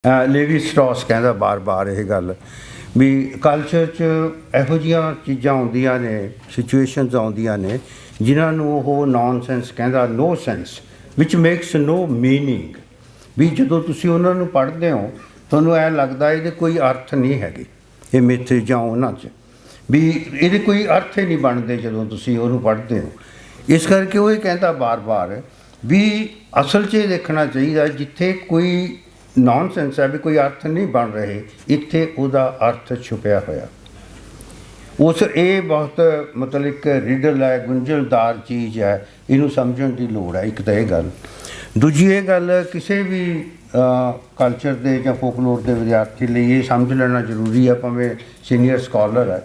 Levy ਸਟ੍ਰੌਸ ਕਹਿੰਦਾ ਬਾਰ-ਬਾਰ ਇਹ ਗੱਲ ਵੀ ਕਲਚਰ 'ਚ ਇਹੋ ਜਿਹੀਆਂ ਚੀਜ਼ਾਂ ਆਉਂਦੀਆਂ ਨੇ, ਸਿਚੁਏਸ਼ਨਸ ਆਉਂਦੀਆਂ ਨੇ ਜਿਨ੍ਹਾਂ ਨੂੰ ਉਹ ਨੌਨਸੈਂਸ ਕਹਿੰਦਾ, ਨੋ ਸੈਂਸ ਵਿਚ ਮੇਕਸ ਨੋ ਮੀਨਿੰਗ। ਵੀ ਜਦੋਂ ਤੁਸੀਂ ਉਹਨਾਂ ਨੂੰ ਪੜ੍ਹਦੇ ਹੋ ਤੁਹਾਨੂੰ ਐਂ ਲੱਗਦਾ ਇਹਦੇ ਕੋਈ ਅਰਥ ਨਹੀਂ ਹੈਗੇ, ਇਹ ਮਿੱਥ ਜਾਂ ਉਹਨਾਂ 'ਚ ਵੀ ਇਹਦੇ ਕੋਈ ਅਰਥ ਹੀ ਨਹੀਂ ਬਣਦੇ ਜਦੋਂ ਤੁਸੀਂ ਉਹਨੂੰ ਪੜ੍ਹਦੇ ਹੋ। ਇਸ ਕਰਕੇ ਉਹ ਇਹ ਕਹਿੰਦਾ ਬਾਰ-ਬਾਰ ਵੀ ਅਸਲ 'ਚ ਇਹ ਦੇਖਣਾ ਚਾਹੀਦਾ ਜਿੱਥੇ ਕੋਈ ਨੌਨਸੈਂਸ ਹੈ ਵੀ ਕੋਈ ਅਰਥ ਨਹੀਂ ਬਣ ਰਹੇ, ਇੱਥੇ ਉਹਦਾ ਅਰਥ ਛੁਪਿਆ ਹੋਇਆ। ਇਹ ਬਹੁਤ ਮਤਲਬ ਇੱਕ ਰਿਡਲ ਹੈ, ਗੁੰਝਲਦਾਰ ਚੀਜ਼ ਹੈ, ਇਹਨੂੰ ਸਮਝਣ ਦੀ ਲੋੜ ਹੈ। ਇੱਕ ਤਾਂ ਇਹ ਗੱਲ। ਦੂਜੀ ਇਹ ਗੱਲ ਕਿਸੇ ਵੀ ਕਲਚਰ ਦੇ ਜਾਂ ਫੋਕਲੋਰ ਦੇ ਵਿਦਿਆਰਥੀ ਲਈ ਇਹ ਸਮਝ ਲੈਣਾ ਜ਼ਰੂਰੀ ਹੈ, ਭਾਵੇਂ ਸੀਨੀਅਰ ਸਕਾਲਰ ਹੈ।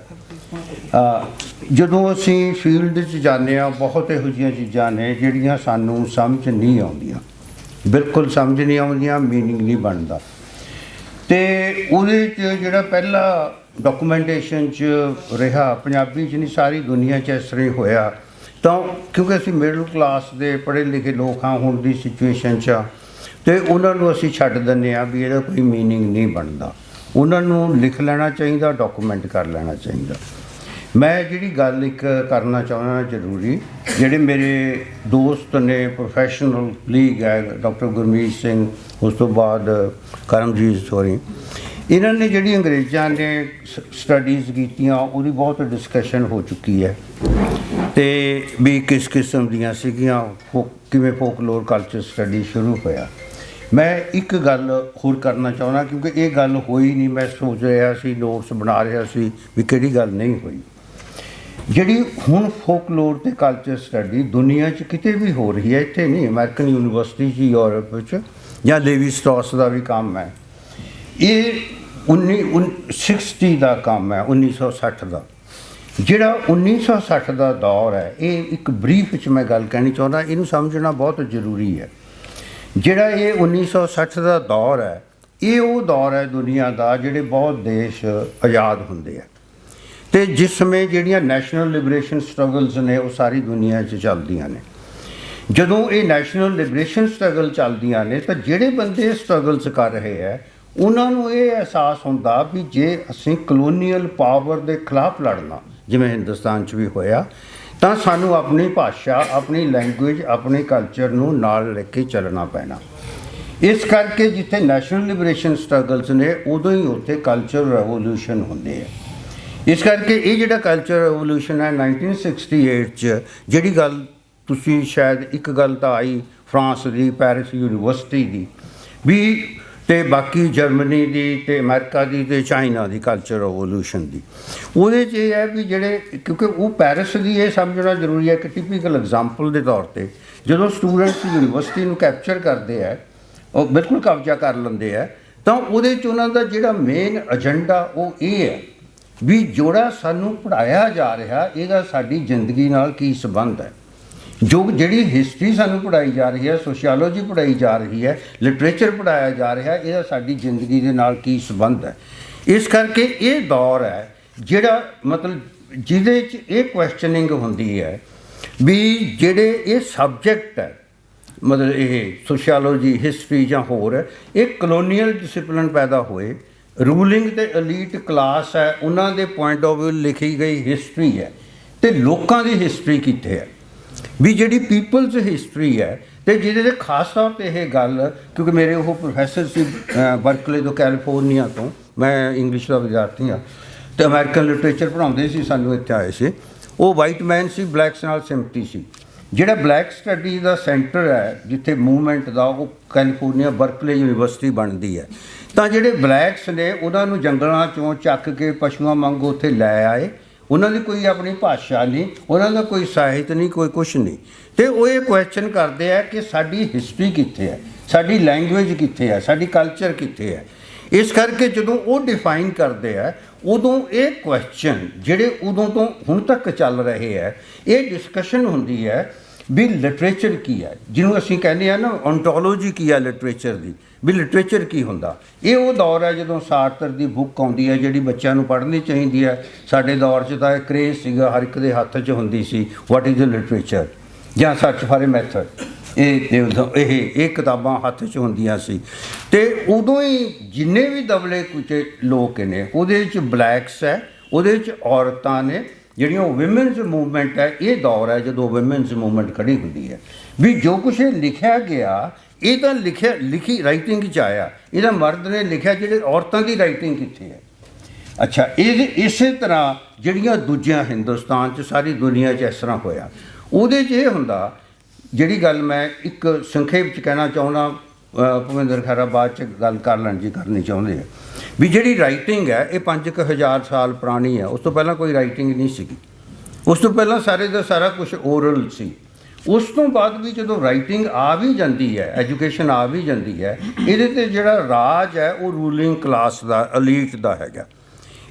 ਜਦੋਂ ਅਸੀਂ ਫੀਲਡ 'ਚ ਜਾਂਦੇ ਹਾਂ ਬਹੁਤ ਇਹੋ ਜਿਹੀਆਂ ਚੀਜ਼ਾਂ ਨੇ ਜਿਹੜੀਆਂ ਸਾਨੂੰ ਸਮਝ ਨਹੀਂ ਆਉਂਦੀਆਂ, ਬਿਲਕੁਲ ਸਮਝ ਨਹੀਂ ਆਉਂਦੀਆਂ, ਮੀਨਿੰਗ ਨਹੀਂ ਬਣਦਾ। ਅਤੇ ਉਹਦੇ 'ਚ ਜਿਹੜਾ ਪਹਿਲਾ ਡਾਕੂਮੈਂਟੇਸ਼ਨ 'ਚ ਰਿਹਾ, ਪੰਜਾਬੀ 'ਚ ਨਹੀਂ ਸਾਰੀ ਦੁਨੀਆ 'ਚ ਇਸ ਤਰ੍ਹਾਂ ਹੀ ਹੋਇਆ। ਤਾਂ ਕਿਉਂਕਿ ਅਸੀਂ ਮਿਡਲ ਕਲਾਸ ਦੇ ਪੜ੍ਹੇ ਲਿਖੇ ਲੋਕ ਹਾਂ ਹੁਣ ਦੀ ਸਿਚੁਏਸ਼ਨ 'ਚ, ਅਤੇ ਉਹਨਾਂ ਨੂੰ ਅਸੀਂ ਛੱਡ ਦਿੰਦੇ ਹਾਂ ਵੀ ਇਹਦਾ ਕੋਈ ਮੀਨਿੰਗ ਨਹੀਂ ਬਣਦਾ। ਉਹਨਾਂ ਨੂੰ ਲਿਖ ਲੈਣਾ ਚਾਹੀਦਾ, ਡਾਕੂਮੈਂਟ ਕਰ ਲੈਣਾ ਚਾਹੀਦਾ। ਮੈਂ ਜਿਹੜੀ ਗੱਲ ਇੱਕ ਕਰਨਾ ਚਾਹੁੰਦਾ ਜ਼ਰੂਰੀ, ਜਿਹੜੇ ਮੇਰੇ ਦੋਸਤ ਨੇ, ਪ੍ਰੋਫੈਸ਼ਨਲ ਲੀਗ ਹੈ, ਡਾਕਟਰ ਗੁਰਮੀਤ ਸਿੰਘ, ਉਸ ਤੋਂ ਬਾਅਦ ਕਰਮਜੀਤ ਸੋਰੀ, ਇਹਨਾਂ ਨੇ ਜਿਹੜੀ ਅੰਗਰੇਜ਼ਾਂ ਨੇ ਸਟੱਡੀਜ਼ ਕੀਤੀਆਂ ਉਹਦੀ ਬਹੁਤ ਡਿਸਕਸ਼ਨ ਹੋ ਚੁੱਕੀ ਹੈ, ਅਤੇ ਵੀ ਕਿਸ ਕਿਸਮ ਦੀਆਂ ਸੀਗੀਆਂ, ਕਿਵੇਂ ਫੋਕਲੋਰ ਕਲਚਰ ਸਟੱਡੀ ਸ਼ੁਰੂ ਹੋਇਆ। ਮੈਂ ਇੱਕ ਗੱਲ ਹੋਰ ਕਰਨਾ ਚਾਹੁੰਦਾ ਕਿਉਂਕਿ ਇਹ ਗੱਲ ਹੋਈ ਨਹੀਂ, ਮੈਂ ਸੋਚ ਰਿਹਾ ਸੀ, ਨੋਟਸ ਬਣਾ ਰਿਹਾ ਸੀ ਵੀ ਕਿਹੜੀ ਗੱਲ ਨਹੀਂ ਹੋਈ। ਜਿਹੜੀ ਹੁਣ ਫੋਕਲੋਰ ਅਤੇ ਕਲਚਰ ਸਟੱਡੀ ਦੁਨੀਆ 'ਚ ਕਿਤੇ ਵੀ ਹੋ ਰਹੀ ਹੈ, ਇੱਥੇ ਨਹੀਂ, ਅਮਰੀਕਨ ਯੂਨੀਵਰਸਿਟੀ 'ਚ, ਯੂਰਪ ਵਿੱਚ, ਜਾਂ ਲੇਵੀ ਸਟ੍ਰੌਸ ਦਾ ਵੀ ਕੰਮ ਹੈ। ਇਹ 1960 ਦਾ ਕੰਮ ਹੈ, 1960 ਦਾ। ਜਿਹੜਾ 1960 ਦਾ ਦੌਰ ਹੈ, ਇਹ ਇੱਕ ਬਰੀਫ ਵਿੱਚ ਮੈਂ ਗੱਲ ਕਹਿਣੀ ਚਾਹੁੰਦਾ, ਇਹਨੂੰ ਸਮਝਣਾ ਬਹੁਤ ਜ਼ਰੂਰੀ ਹੈ। ਜਿਹੜਾ ਇਹ 1960 ਦਾ ਦੌਰ ਹੈ, ਇਹ ਉਹ ਦੌਰ ਹੈ ਦੁਨੀਆ ਦਾ ਜਿਹੜੇ ਬਹੁਤ ਦੇਸ਼ ਆਜ਼ਾਦ ਹੁੰਦੇ ਆ, ਅਤੇ ਜਿਸ ਸਮੇਂ ਜਿਹੜੀਆਂ ਨੈਸ਼ਨਲ ਲਿਬਰੇਸ਼ਨ ਸਟਰਗਲਸ ਨੇ ਉਹ ਸਾਰੀ ਦੁਨੀਆ 'ਚ ਚੱਲਦੀਆਂ ਨੇ। ਜਦੋਂ ਇਹ ਨੈਸ਼ਨਲ ਲਿਬਰੇਸ਼ਨ ਸਟਰਗਲ ਚੱਲਦੀਆਂ ਨੇ ਤਾਂ ਜਿਹੜੇ ਬੰਦੇ ਸਟਰਗਲਸ ਕਰ ਰਹੇ ਹੈ ਉਹਨਾਂ ਨੂੰ ਇਹ ਅਹਿਸਾਸ ਹੁੰਦਾ ਵੀ ਜੇ ਅਸੀਂ ਕਲੋਨੀਅਲ ਪਾਵਰ ਦੇ ਖਿਲਾਫ ਲੜਨਾ, ਜਿਵੇਂ ਹਿੰਦੁਸਤਾਨ 'ਚ ਵੀ ਹੋਇਆ, ਤਾਂ ਸਾਨੂੰ ਆਪਣੀ ਭਾਸ਼ਾ, ਆਪਣੀ ਲੈਂਗੁਏਜ, ਆਪਣੇ ਕਲਚਰ ਨੂੰ ਨਾਲ ਲੈ ਕੇ ਚੱਲਣਾ ਪੈਣਾ। ਇਸ ਕਰਕੇ ਜਿੱਥੇ ਨੈਸ਼ਨਲ ਲਿਬਰੇਸ਼ਨ ਸਟਰਗਲਸ ਨੇ ਉਦੋਂ ਹੀ ਉੱਥੇ ਕਲਚਰ ਰੈਵੋਲੂਸ਼ਨ ਹੁੰਦੇ ਹੈ। ਇਸ ਕਰਕੇ ਇਹ ਜਿਹੜਾ ਕਲਚਰ ਰੈਵੋਲੂਸ਼ਨ ਹੈ 1968 'ਚ, ਜਿਹੜੀ ਗੱਲ ਤੁਸੀਂ ਸ਼ਾਇਦ ਇੱਕ ਗੱਲ ਤਾਂ ਆਈ ਫਰਾਂਸ ਦੀ, ਪੈਰਿਸ ਯੂਨੀਵਰਸਿਟੀ ਦੀ ਵੀ, ਅਤੇ ਬਾਕੀ ਜਰਮਨੀ ਦੀ, ਅਤੇ ਅਮਰੀਕਾ ਦੀ, ਅਤੇ ਚਾਈਨਾ ਦੀ ਕਲਚਰ ਰੈਵੋਲੂਸ਼ਨ ਦੀ। ਉਹਦੇ 'ਚ ਇਹ ਹੈ ਵੀ ਜਿਹੜੇ, ਕਿਉਂਕਿ ਉਹ ਪੈਰਿਸ ਦੀ ਇਹ ਸਮਝਣਾ ਜ਼ਰੂਰੀ ਹੈ ਕਿ ਟਿਪੀਕਲ ਐਗਜ਼ਾਮਪਲ ਦੇ ਤੌਰ 'ਤੇ ਜਦੋਂ ਸਟੂਡੈਂਟਸ ਯੂਨੀਵਰਸਿਟੀ ਨੂੰ ਕੈਪਚਰ ਕਰਦੇ ਹੈ, ਉਹ ਬਿਲਕੁਲ ਕਬਜ਼ਾ ਕਰ ਲੈਂਦੇ ਹੈ, ਤਾਂ ਉਹਦੇ 'ਚ ਉਹਨਾਂ ਦਾ ਜਿਹੜਾ ਮੇਨ ਏਜੰਡਾ ਉਹ ਇਹ ਹੈ ਵੀ ਜਿਹੜਾ ਸਾਨੂੰ ਪੜ੍ਹਾਇਆ ਜਾ ਰਿਹਾ ਇਹਦਾ ਸਾਡੀ ਜ਼ਿੰਦਗੀ ਨਾਲ ਕੀ ਸੰਬੰਧ ਹੈ। ਜਿਹੜੀ ਹਿਸਟਰੀ ਸਾਨੂੰ ਪੜ੍ਹਾਈ ਜਾ ਰਹੀ ਹੈ, ਸੋਸ਼ੀਓਲੋਜੀ ਪੜ੍ਹਾਈ ਜਾ ਰਹੀ ਹੈ, ਲਿਟਰੇਚਰ ਪੜ੍ਹਾਇਆ ਜਾ ਰਿਹਾ, ਇਹਦਾ ਸਾਡੀ ਜ਼ਿੰਦਗੀ ਦੇ ਨਾਲ ਕੀ ਸੰਬੰਧ ਹੈ। ਇਸ ਕਰਕੇ ਇਹ ਦੌਰ ਹੈ ਜਿਹੜਾ ਮਤਲਬ ਜਿਹਦੇ 'ਚ ਇਹ ਕੁਐਸਚਨਿੰਗ ਹੁੰਦੀ ਹੈ ਵੀ ਜਿਹੜੇ ਇਹ ਸਬਜੈਕਟ ਹੈ, ਮਤਲਬ ਇਹ ਸੋਸ਼ੀਓਲੋਜੀ, ਹਿਸਟਰੀ ਜਾਂ ਹੋਰ, ਇਹ ਕਲੋਨੀਅਲ ਡਿਸਿਪਲਿਨ ਪੈਦਾ ਹੋਏ, ਰੂਲਿੰਗ ਅਤੇ ਅਲੀਟ ਕਲਾਸ ਹੈ, ਉਹਨਾਂ ਦੇ ਪੁਆਇੰਟ ਆਫ ਵਿਊ ਲਿਖੀ ਗਈ ਹਿਸਟਰੀ ਹੈ, ਅਤੇ ਲੋਕਾਂ ਦੀ ਹਿਸਟਰੀ ਕਿੱਥੇ ਹੈ, ਵੀ ਜਿਹੜੀ ਪੀਪਲਸ ਹਿਸਟਰੀ ਹੈ। ਅਤੇ ਜਿਹਦੇ 'ਤੇ ਖਾਸ ਤੌਰ 'ਤੇ ਇਹ ਗੱਲ, ਕਿਉਂਕਿ ਮੇਰੇ ਉਹ ਪ੍ਰੋਫੈਸਰ ਸੀ ਬਰਕਲੇ ਤੋਂ, ਕੈਲੀਫੋਰਨੀਆ ਤੋਂ, ਮੈਂ ਇੰਗਲਿਸ਼ ਦਾ ਵਿਦਿਆਰਥੀ ਹਾਂ, ਅਤੇ ਅਮਰੀਕਨ ਲਿਟਰੇਚਰ ਪੜ੍ਹਾਉਂਦੇ ਸੀ, ਸਾਨੂੰ ਇੱਥੇ ਆਏ ਸੀ। ਉਹ ਵਾਈਟ ਮੈਨ ਸੀ, ਬਲੈਕਸ ਨਾਲ ਸਿੰਪਥੀ ਸੀ। ਜਿਹੜਾ ਬਲੈਕ ਸਟੱਡੀ ਦਾ ਸੈਂਟਰ ਹੈ ਜਿੱਥੇ ਮੂਵਮੈਂਟ ਦਾ, ਉਹ ਕੈਲੀਫੋਰਨੀਆ ਬਰਕਲੇ ਯੂਨੀਵਰਸਿਟੀ ਬਣਦੀ ਹੈ। ਤਾਂ ਜਿਹੜੇ ਬਲੈਕਸ ਨੇ ਉਹਨਾਂ ਨੂੰ ਜੰਗਲਾਂ 'ਚੋਂ ਚੱਕ ਕੇ ਪਸ਼ੂਆਂ ਵਾਂਗੂ ਉੱਥੇ ਲੈ ਆਏ। ਉਹਨਾਂ ਦੀ ਕੋਈ ਆਪਣੀ ਭਾਸ਼ਾ ਨਹੀਂ, ਉਹਨਾਂ ਦਾ ਕੋਈ ਸਾਹਿਤ ਨਹੀਂ, ਕੋਈ ਕੁਛ ਨਹੀਂ, ਅਤੇ ਉਹ ਇਹ ਕੁਐਸਚਨ ਕਰਦੇ ਆ ਕਿ ਸਾਡੀ ਹਿਸਟਰੀ ਕਿੱਥੇ ਹੈ, ਸਾਡੀ ਲੈਂਗੁਏਜ ਕਿੱਥੇ ਹੈ, ਸਾਡੀ ਕਲਚਰ ਕਿੱਥੇ ਹੈ। ਇਸ ਕਰਕੇ ਜਦੋਂ ਉਹ ਡਿਫਾਈਨ ਕਰਦੇ ਆ ਉਦੋਂ ਇਹ ਕੁਐਸਚਨ ਜਿਹੜੇ ਉਦੋਂ ਤੋਂ ਹੁਣ ਤੱਕ ਚੱਲ ਰਹੇ ਹੈ, ਇਹ ਡਿਸਕਸ਼ਨ ਹੁੰਦੀ ਹੈ ਵੀ ਲਿਟਰੇਚਰ ਕੀ ਹੈ, ਜਿਹਨੂੰ ਅਸੀਂ ਕਹਿੰਦੇ ਹਾਂ ਨਾ ਓਂਟੋਲੋਜੀ ਕੀ ਹੈ ਲਿਟਰੇਚਰ ਦੀ, ਵੀ ਲਿਟਰੇਚਰ ਕੀ ਹੁੰਦਾ। ਇਹ ਉਹ ਦੌਰ ਹੈ ਜਦੋਂ ਸਾਰਤਰ ਦੀ ਬੁੱਕ ਆਉਂਦੀ ਹੈ ਜਿਹੜੀ ਬੱਚਿਆਂ ਨੂੰ ਪੜ੍ਹਨੀ ਚਾਹੀਦੀ ਹੈ। ਸਾਡੇ ਦੌਰ 'ਚ ਤਾਂ ਇਹ ਕਰੇਜ਼ ਸੀਗਾ, ਹਰ ਇੱਕ ਦੇ ਹੱਥ 'ਚ ਹੁੰਦੀ ਸੀ, ਵਾਟ ਇਜ਼ ਦ ਲਿਟਰੇਚਰ ਜਾਂ ਸਰਚ ਫਾਰ ਏ ਮੈਥਡ। ਇਹ ਕਿਤਾਬਾਂ ਹੱਥ 'ਚ ਹੁੰਦੀਆਂ ਸੀ। ਅਤੇ ਉਦੋਂ ਹੀ ਜਿੰਨੇ ਵੀ ਦਬਲੇ ਕੁਚੇ ਲੋਕ ਨੇ ਉਹਦੇ 'ਚ ਬਲੈਕਸ ਹੈ, ਉਹਦੇ 'ਚ ਔਰਤਾਂ ਨੇ ਜਿਹੜੀਆਂ ਉਹ ਵਿਮਨਸ ਮੂਵਮੈਂਟ ਹੈ। ਇਹ ਦੌਰ ਹੈ ਜਦੋਂ ਵਿਮਨਸ ਮੂਵਮੈਂਟ ਖੜੀ ਹੁੰਦੀ ਹੈ ਵੀ ਜੋ ਕੁਛ ਇਹ ਲਿਖਿਆ ਗਿਆ ਇਹ ਤਾਂ ਲਿਖੀ ਰਾਈਟਿੰਗ 'ਚ ਆਇਆ, ਇਹਦਾ ਮਰਦ ਨੇ ਲਿਖਿਆ, ਜਿਹੜੇ ਔਰਤਾਂ ਦੀ ਰਾਈਟਿੰਗ ਕਿੱਥੇ ਹੈ। ਅੱਛਾ, ਇਸੇ ਤਰ੍ਹਾਂ ਜਿਹੜੀਆਂ ਦੂਜੀਆਂ ਹਿੰਦੁਸਤਾਨ 'ਚ ਸਾਰੀ ਦੁਨੀਆ 'ਚ ਇਸ ਤਰ੍ਹਾਂ ਹੋਇਆ। ਉਹਦੇ 'ਚ ਇਹ ਹੁੰਦਾ, ਜਿਹੜੀ ਗੱਲ ਮੈਂ ਇੱਕ ਸੰਖੇਪ 'ਚ ਕਹਿਣਾ ਚਾਹੁੰਦਾ, ਭੁਪਿੰਦਰ ਖਹਿਰਾ ਬਾਅਦ 'ਚ ਗੱਲ ਕਰ ਲੈਣ ਜੀ ਕਰਨੀ ਚਾਹੁੰਦੇ ਆ ਵੀ ਜਿਹੜੀ ਰਾਈਟਿੰਗ ਹੈ ਇਹ 5000 ਸਾਲ ਪੁਰਾਣੀ ਹੈ। ਉਸ ਤੋਂ ਪਹਿਲਾਂ ਕੋਈ ਰਾਈਟਿੰਗ ਨਹੀਂ ਸੀਗੀ। ਉਸ ਤੋਂ ਪਹਿਲਾਂ ਸਾਰੇ ਦਾ ਸਾਰਾ ਕੁਛ ਓਰਲ ਸੀ। ਉਸ ਤੋਂ ਬਾਅਦ ਵੀ ਜਦੋਂ ਰਾਈਟਿੰਗ ਆ ਵੀ ਜਾਂਦੀ ਹੈ, ਐਜੂਕੇਸ਼ਨ ਆ ਵੀ ਜਾਂਦੀ ਹੈ, ਇਹਦੇ 'ਤੇ ਜਿਹੜਾ ਰਾਜ ਹੈ ਉਹ ਰੂਲਿੰਗ ਕਲਾਸ ਦਾ, ਅਲੀਟ ਦਾ ਹੈਗਾ।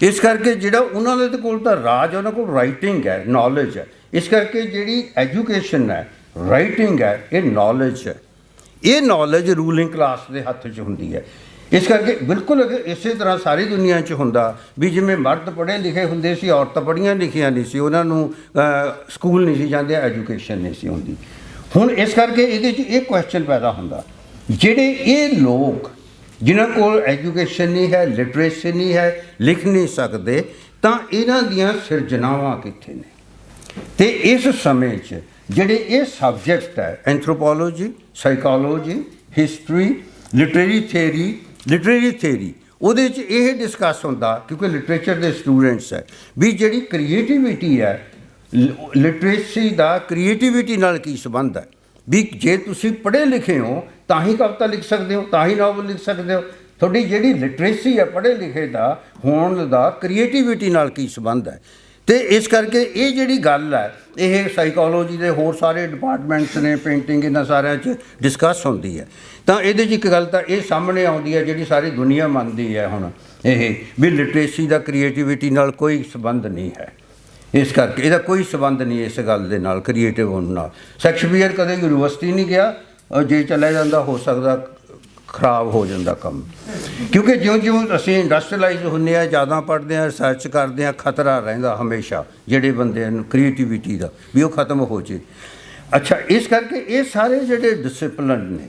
ਇਸ ਕਰਕੇ ਜਿਹੜਾ ਉਹਨਾਂ ਦੇ ਕੋਲ ਤਾਂ ਰਾਜ, ਉਹਨਾਂ ਕੋਲ ਰਾਈਟਿੰਗ ਹੈ, ਨੌਲੇਜ ਹੈ। ਇਸ ਕਰਕੇ ਜਿਹੜੀ ਐਜੂਕੇਸ਼ਨ ਹੈ, ਰਾਈਟਿੰਗ ਹੈ, ਇਹ ਨੌਲੇਜ ਹੈ। ਇਹ ਨੌਲੇਜ ਰੂਲਿੰਗ ਕਲਾਸ ਦੇ ਹੱਥ 'ਚ ਹੁੰਦੀ ਹੈ। ਇਸ ਕਰਕੇ ਬਿਲਕੁਲ ਇਸੇ ਤਰ੍ਹਾਂ ਸਾਰੀ ਦੁਨੀਆ 'ਚ ਹੁੰਦਾ ਵੀ ਜਿਵੇਂ ਮਰਦ ਪੜ੍ਹੇ ਲਿਖੇ ਹੁੰਦੇ ਸੀ, ਔਰਤਾਂ ਪੜ੍ਹੀਆਂ ਲਿਖੀਆਂ ਨਹੀਂ ਸੀ, ਉਹਨਾਂ ਨੂੰ ਸਕੂਲ ਨਹੀਂ ਸੀ ਜਾਂਦੇ, ਐਜੂਕੇਸ਼ਨ ਨਹੀਂ ਸੀ ਹੁੰਦੀ। ਹੁਣ ਇਸ ਕਰਕੇ ਇਹਦੇ 'ਚ ਇਹ ਕੁਐਸਚਨ ਪੈਦਾ ਹੁੰਦਾ, ਜਿਹੜੇ ਇਹ ਲੋਕ ਜਿਨ੍ਹਾਂ ਕੋਲ ਐਜੂਕੇਸ਼ਨ ਨਹੀਂ ਹੈ, ਲਿਟਰੇਸੀ ਨਹੀਂ ਹੈ, ਲਿਖ ਨਹੀਂ ਸਕਦੇ, ਤਾਂ ਇਹਨਾਂ ਦੀਆਂ ਸਿਰਜਣਾਵਾਂ ਕਿੱਥੇ ਨੇ। ਅਤੇ ਇਸ ਸਮੇਂ 'ਚ ਜਿਹੜੇ ਇਹ ਸਬਜੈਕਟ ਹੈ, anthropology, psychology, history, literary theory, ਉਹਦੇ 'ਚ ਇਹ ਡਿਸਕਸ ਹੁੰਦਾ, ਕਿਉਂਕਿ ਲਿਟਰੇਚਰ ਦੇ ਸਟੂਡੈਂਟਸ ਹੈ, ਵੀ ਜਿਹੜੀ ਕ੍ਰੀਏਟੀਵਿਟੀ ਹੈ, ਲਿਟਰੇਸੀ ਦਾ ਕ੍ਰੀਏਟੀਵਿਟੀ ਨਾਲ ਕੀ ਸੰਬੰਧ ਹੈ। ਵੀ ਜੇ ਤੁਸੀਂ ਪੜ੍ਹੇ ਲਿਖੇ ਹੋ ਤਾਂ ਹੀ ਕਵਿਤਾ ਲਿਖ ਸਕਦੇ ਹੋ, ਤਾਂ ਹੀ ਨਾਵਲ ਲਿਖ ਸਕਦੇ ਹੋ। ਤੁਹਾਡੀ ਜਿਹੜੀ ਲਿਟਰੇਸੀ ਹੈ, ਪੜ੍ਹੇ ਲਿਖੇ ਦਾ ਹੋਣ ਦਾ ਕ੍ਰੀਏਟੀਵਿਟੀ ਨਾਲ ਕੀ ਸੰਬੰਧ ਹੈ। ਅਤੇ ਇਸ ਕਰਕੇ ਇਹ ਜਿਹੜੀ ਗੱਲ ਹੈ, ਇਹ ਸਾਈਕੋਲੋਜੀ ਦੇ ਹੋਰ ਸਾਰੇ ਡਿਪਾਰਟਮੈਂਟਸ ਨੇ, ਪੇਂਟਿੰਗ, ਇਹਨਾਂ ਸਾਰਿਆਂ 'ਚ ਡਿਸਕਸ ਹੁੰਦੀ ਹੈ। ਤਾਂ ਇਹਦੇ 'ਚ ਇੱਕ ਗੱਲ ਤਾਂ ਇਹ ਸਾਹਮਣੇ ਆਉਂਦੀ ਹੈ, ਜਿਹੜੀ ਸਾਰੀ ਦੁਨੀਆ ਮੰਨਦੀ ਹੈ ਹੁਣ, ਇਹ ਵੀ ਲਿਟਰੇਸੀ ਦਾ ਕ੍ਰੀਏਟੀਵਿਟੀ ਨਾਲ ਕੋਈ ਸੰਬੰਧ ਨਹੀਂ ਹੈ। ਇਸ ਕਰਕੇ ਇਹਦਾ ਕੋਈ ਸੰਬੰਧ ਨਹੀਂ ਇਸ ਗੱਲ ਦੇ ਨਾਲ, ਕ੍ਰੀਏਟਿਵ ਹੋਣ ਨਾਲ। ਸ਼ੇਕਸਪੀਅਰ ਕਦੇ ਯੂਨੀਵਰਸਿਟੀ ਨਹੀਂ ਗਿਆ, ਜੇ ਚਲਾ ਜਾਂਦਾ ਹੋ ਸਕਦਾ ਖਰਾਬ ਹੋ ਜਾਂਦਾ ਕੰਮ, ਕਿਉਂਕਿ ਜਿਉਂ ਅਸੀਂ ਇੰਡਸਟਰੀਅਲਾਈਜ਼ ਹੁੰਦੇ ਹਾਂ, ਜ਼ਿਆਦਾ ਪੜ੍ਹਦੇ ਹਾਂ, ਰਿਸਰਚ ਕਰਦੇ ਹਾਂ, ਖਤਰਾ ਰਹਿੰਦਾ ਹਮੇਸ਼ਾ ਜਿਹੜੇ ਬੰਦੇ ਨੂੰ ਕ੍ਰੀਏਟੀਵਿਟੀ ਦਾ, ਵੀ ਉਹ ਖਤਮ ਹੋ ਜੇ। ਅੱਛਾ, ਇਸ ਕਰਕੇ ਇਹ ਸਾਰੇ ਜਿਹੜੇ ਡਿਸਿਪਲਨ ਨੇ,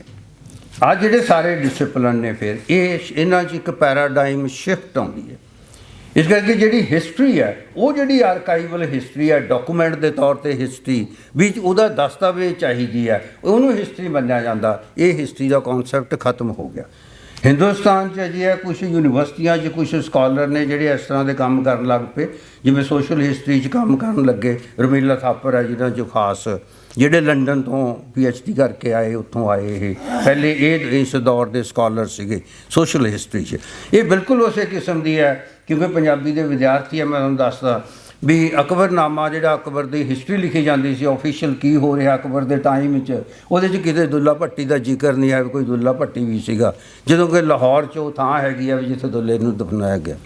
ਆਹ ਜਿਹੜੇ ਸਾਰੇ ਡਿਸਿਪਲਨ ਨੇ, ਫਿਰ ਇਹਨਾਂ 'ਚ ਇੱਕ ਪੈਰਾਡਾਈਮ ਸ਼ਿਫਟ ਆਉਂਦੀ ਹੈ। ਇਸ ਕਰਕੇ ਜਿਹੜੀ ਹਿਸਟਰੀ ਹੈ, ਉਹ ਜਿਹੜੀ ਆਰਕਾਈਵਲ ਹਿਸਟਰੀ ਹੈ, ਡਾਕੂਮੈਂਟ ਦੇ ਤੌਰ 'ਤੇ ਹਿਸਟਰੀ ਵੀ ਉਹਦਾ ਦਸਤਾਵੇਜ਼ ਚਾਹੀਦੀ ਹੈ, ਉਹਨੂੰ ਹਿਸਟਰੀ ਮੰਨਿਆ ਜਾਂਦਾ। ਇਹ ਹਿਸਟਰੀ ਦਾ ਕੌਨਸੈਪਟ ਖਤਮ ਹੋ ਗਿਆ। ਹਿੰਦੁਸਤਾਨ 'ਚ ਅਜਿਹਾ ਕੁਛ ਯੂਨੀਵਰਸਿਟੀਆਂ 'ਚ ਕੁਛ ਸਕਾਲਰ ਨੇ ਜਿਹੜੇ ਇਸ ਤਰ੍ਹਾਂ ਦੇ ਕੰਮ ਕਰਨ ਲੱਗ ਪਏ, ਜਿਵੇਂ ਸੋਸ਼ਲ ਹਿਸਟਰੀ 'ਚ ਕੰਮ ਕਰਨ ਲੱਗੇ। ਰਮੀਲਾ ਥਾਪਰ ਹੈ ਜਿਹਨਾਂ 'ਚੋਂ ਖਾਸ, ਜਿਹੜੇ ਲੰਡਨ ਤੋਂ PhD ਕਰਕੇ ਆਏ, ਉੱਥੋਂ ਆਏ। ਇਹ ਪਹਿਲੇ ਇਸ ਦੌਰ ਦੇ ਸਕਾਲਰ ਸੀਗੇ ਸੋਸ਼ਲ ਹਿਸਟਰੀ 'ਚ। ਇਹ ਬਿਲਕੁਲ ਉਸੇ ਕਿਸਮ ਦੀ ਹੈ, ਕਿਉਂਕਿ ਪੰਜਾਬੀ ਦੇ ਵਿਦਿਆਰਥੀ ਆ, ਮੈਂ ਤੁਹਾਨੂੰ ਦੱਸਦਾ ਵੀ ਅਕਬਰਨਾਮਾ, ਜਿਹੜਾ ਅਕਬਰ ਦੀ ਹਿਸਟਰੀ ਲਿਖੀ ਜਾਂਦੀ ਸੀ ਆਫੀਸ਼ੀਅਲ, ਕੀ ਹੋ ਰਿਹਾ ਅਕਬਰ ਦੇ ਟਾਈਮ 'ਚ, ਉਹਦੇ 'ਚ ਕਿਤੇ ਦੁੱਲਾ ਭੱਟੀ ਦਾ ਜ਼ਿਕਰ ਨਹੀਂ ਹੈ। ਕੋਈ ਦੁੱਲਾ ਭੱਟੀ ਵੀ ਸੀਗਾ, ਜਦੋਂ ਕਿ ਲਾਹੌਰ 'ਚ ਉਹ ਥਾਂ ਹੈਗੀ ਆ ਵੀ ਜਿੱਥੇ ਦੁੱਲੇ ਨੂੰ ਦਫਨਾਇਆ ਗਿਆ।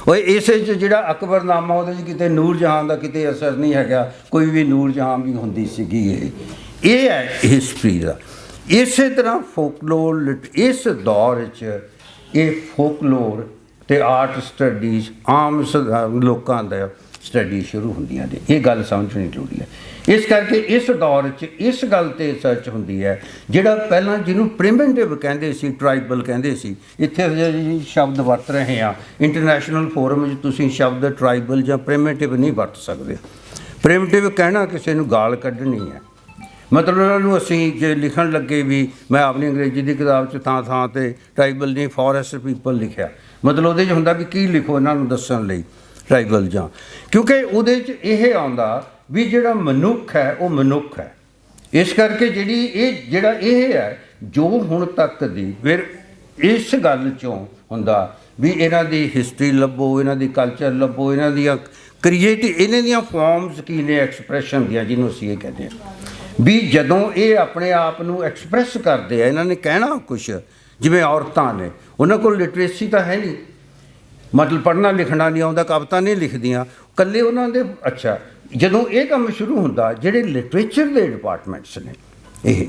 ਉਹ ਇਸੇ 'ਚ ਜਿਹੜਾ ਅਕਬਰਨਾਮਾ, ਉਹਦੇ 'ਚ ਕਿਤੇ ਨੂਰ ਜਹਾਂ ਦਾ ਕਿਤੇ ਅਸਰ ਨਹੀਂ ਹੈਗਾ, ਕੋਈ ਵੀ ਨੂਰ ਜਹਾਂ ਵੀ ਹੁੰਦੀ ਸੀਗੀ। ਇਹ ਹੈ ਹਿਸਟਰੀ ਦਾ। ਇਸੇ ਤਰ੍ਹਾਂ ਫੋਕਲੋਰ, ਇਸ ਦੌਰ 'ਚ ਇਹ ਫੋਕਲੋਰ ਅਤੇ ਆਰਟ ਸਟੱਡੀਜ਼ ਆਮ ਲੋਕਾਂ ਦਾ ਸਟੱਡੀ ਸ਼ੁਰੂ ਹੁੰਦੀਆਂ ਨੇ। ਇਹ ਗੱਲ ਸਮਝਣੀ ਜ਼ਰੂਰੀ ਹੈ। ਇਸ ਕਰਕੇ ਇਸ ਦੌਰ 'ਚ ਇਸ ਗੱਲ 'ਤੇ ਰਿਸਰਚ ਹੁੰਦੀ ਹੈ, ਜਿਹੜਾ ਪਹਿਲਾਂ ਜਿਹਨੂੰ ਪ੍ਰਿਮਿਟਿਵ ਕਹਿੰਦੇ ਸੀ, ਟਰਾਈਬਲ ਕਹਿੰਦੇ ਸੀ। ਇੱਥੇ ਅਸੀਂ ਸ਼ਬਦ ਵਰਤ ਰਹੇ ਹਾਂ, ਇੰਟਰਨੈਸ਼ਨਲ ਫੋਰਮ 'ਚ ਤੁਸੀਂ ਸ਼ਬਦ ਟਰਾਈਬਲ ਜਾਂ ਪ੍ਰਿਮਿਟਿਵ ਨਹੀਂ ਵਰਤ ਸਕਦੇ। ਪ੍ਰਿਮਿਟਿਵ ਕਹਿਣਾ ਕਿਸੇ ਨੂੰ ਗਾਲ ਕੱਢਣੀ ਹੈ। ਮਤਲਬ ਉਹਨਾਂ ਨੂੰ ਅਸੀਂ ਜੇ ਲਿਖਣ ਲੱਗੇ ਵੀ, ਮੈਂ ਆਪਣੀ ਅੰਗਰੇਜ਼ੀ ਦੀ ਕਿਤਾਬ 'ਚ ਥਾਂ 'ਤੇ ਟਰਾਈਬਲ ਨਹੀਂ, ਫੋਰੈਸਟ ਪੀਪਲ ਲਿਖਿਆ। ਮਤਲਬ ਉਹਦੇ 'ਚ ਹੁੰਦਾ ਵੀ ਕੀ ਲਿਖੋ ਇਹਨਾਂ ਨੂੰ ਦੱਸਣ ਲਈ, ਟਰਾਈਬਲ ਜਾਂ, ਕਿਉਂਕਿ ਉਹਦੇ 'ਚ ਇਹ ਆਉਂਦਾ ਵੀ ਜਿਹੜਾ ਮਨੁੱਖ ਹੈ ਉਹ ਮਨੁੱਖ ਹੈ। ਇਸ ਕਰਕੇ ਜਿਹੜਾ ਇਹ ਹੈ ਜੋ ਹੁਣ ਤੱਕ ਦੀ, ਫਿਰ ਇਸ ਗੱਲ 'ਚੋਂ ਹੁੰਦਾ ਵੀ ਇਹਨਾਂ ਦੀ ਹਿਸਟਰੀ ਲੱਭੋ, ਇਹਨਾਂ ਦੀ ਕਲਚਰ ਲੱਭੋ, ਇਹਨਾਂ ਦੀਆਂ ਇਹਨਾਂ ਦੀਆਂ ਫਾਰਮਸ ਕੀ ਨੇ ਐਕਸਪ੍ਰੈਸ਼ਨ ਦੀਆਂ, ਜਿਹਨੂੰ ਅਸੀਂ ਇਹ ਕਹਿੰਦੇ ਹਾਂ ਵੀ ਜਦੋਂ ਇਹ ਆਪਣੇ ਆਪ ਨੂੰ ਐਕਸਪ੍ਰੈਸ ਕਰਦੇ ਆ, ਇਹਨਾਂ ਨੇ ਕਹਿਣਾ ਕੁਛ, ਜਿਵੇਂ ਔਰਤਾਂ ਨੇ, ਉਹਨਾਂ ਕੋਲ ਲਿਟਰੇਸੀ ਤਾਂ ਹੈ ਨਹੀਂ, ਮਤਲਬ ਪੜ੍ਹਨਾ ਲਿਖਣਾ ਨਹੀਂ ਆਉਂਦਾ, ਕਵਿਤਾ ਨਹੀਂ ਲਿਖਦੀਆਂ ਇਕੱਲੇ ਉਹਨਾਂ ਦੇ। ਅੱਛਾ, ਜਦੋਂ ਇਹ ਕੰਮ ਸ਼ੁਰੂ ਹੁੰਦਾ, ਜਿਹੜੇ ਲਿਟਰੇਚਰ ਦੇ ਡਿਪਾਰਟਮੈਂਟਸ ਨੇ, ਇਹ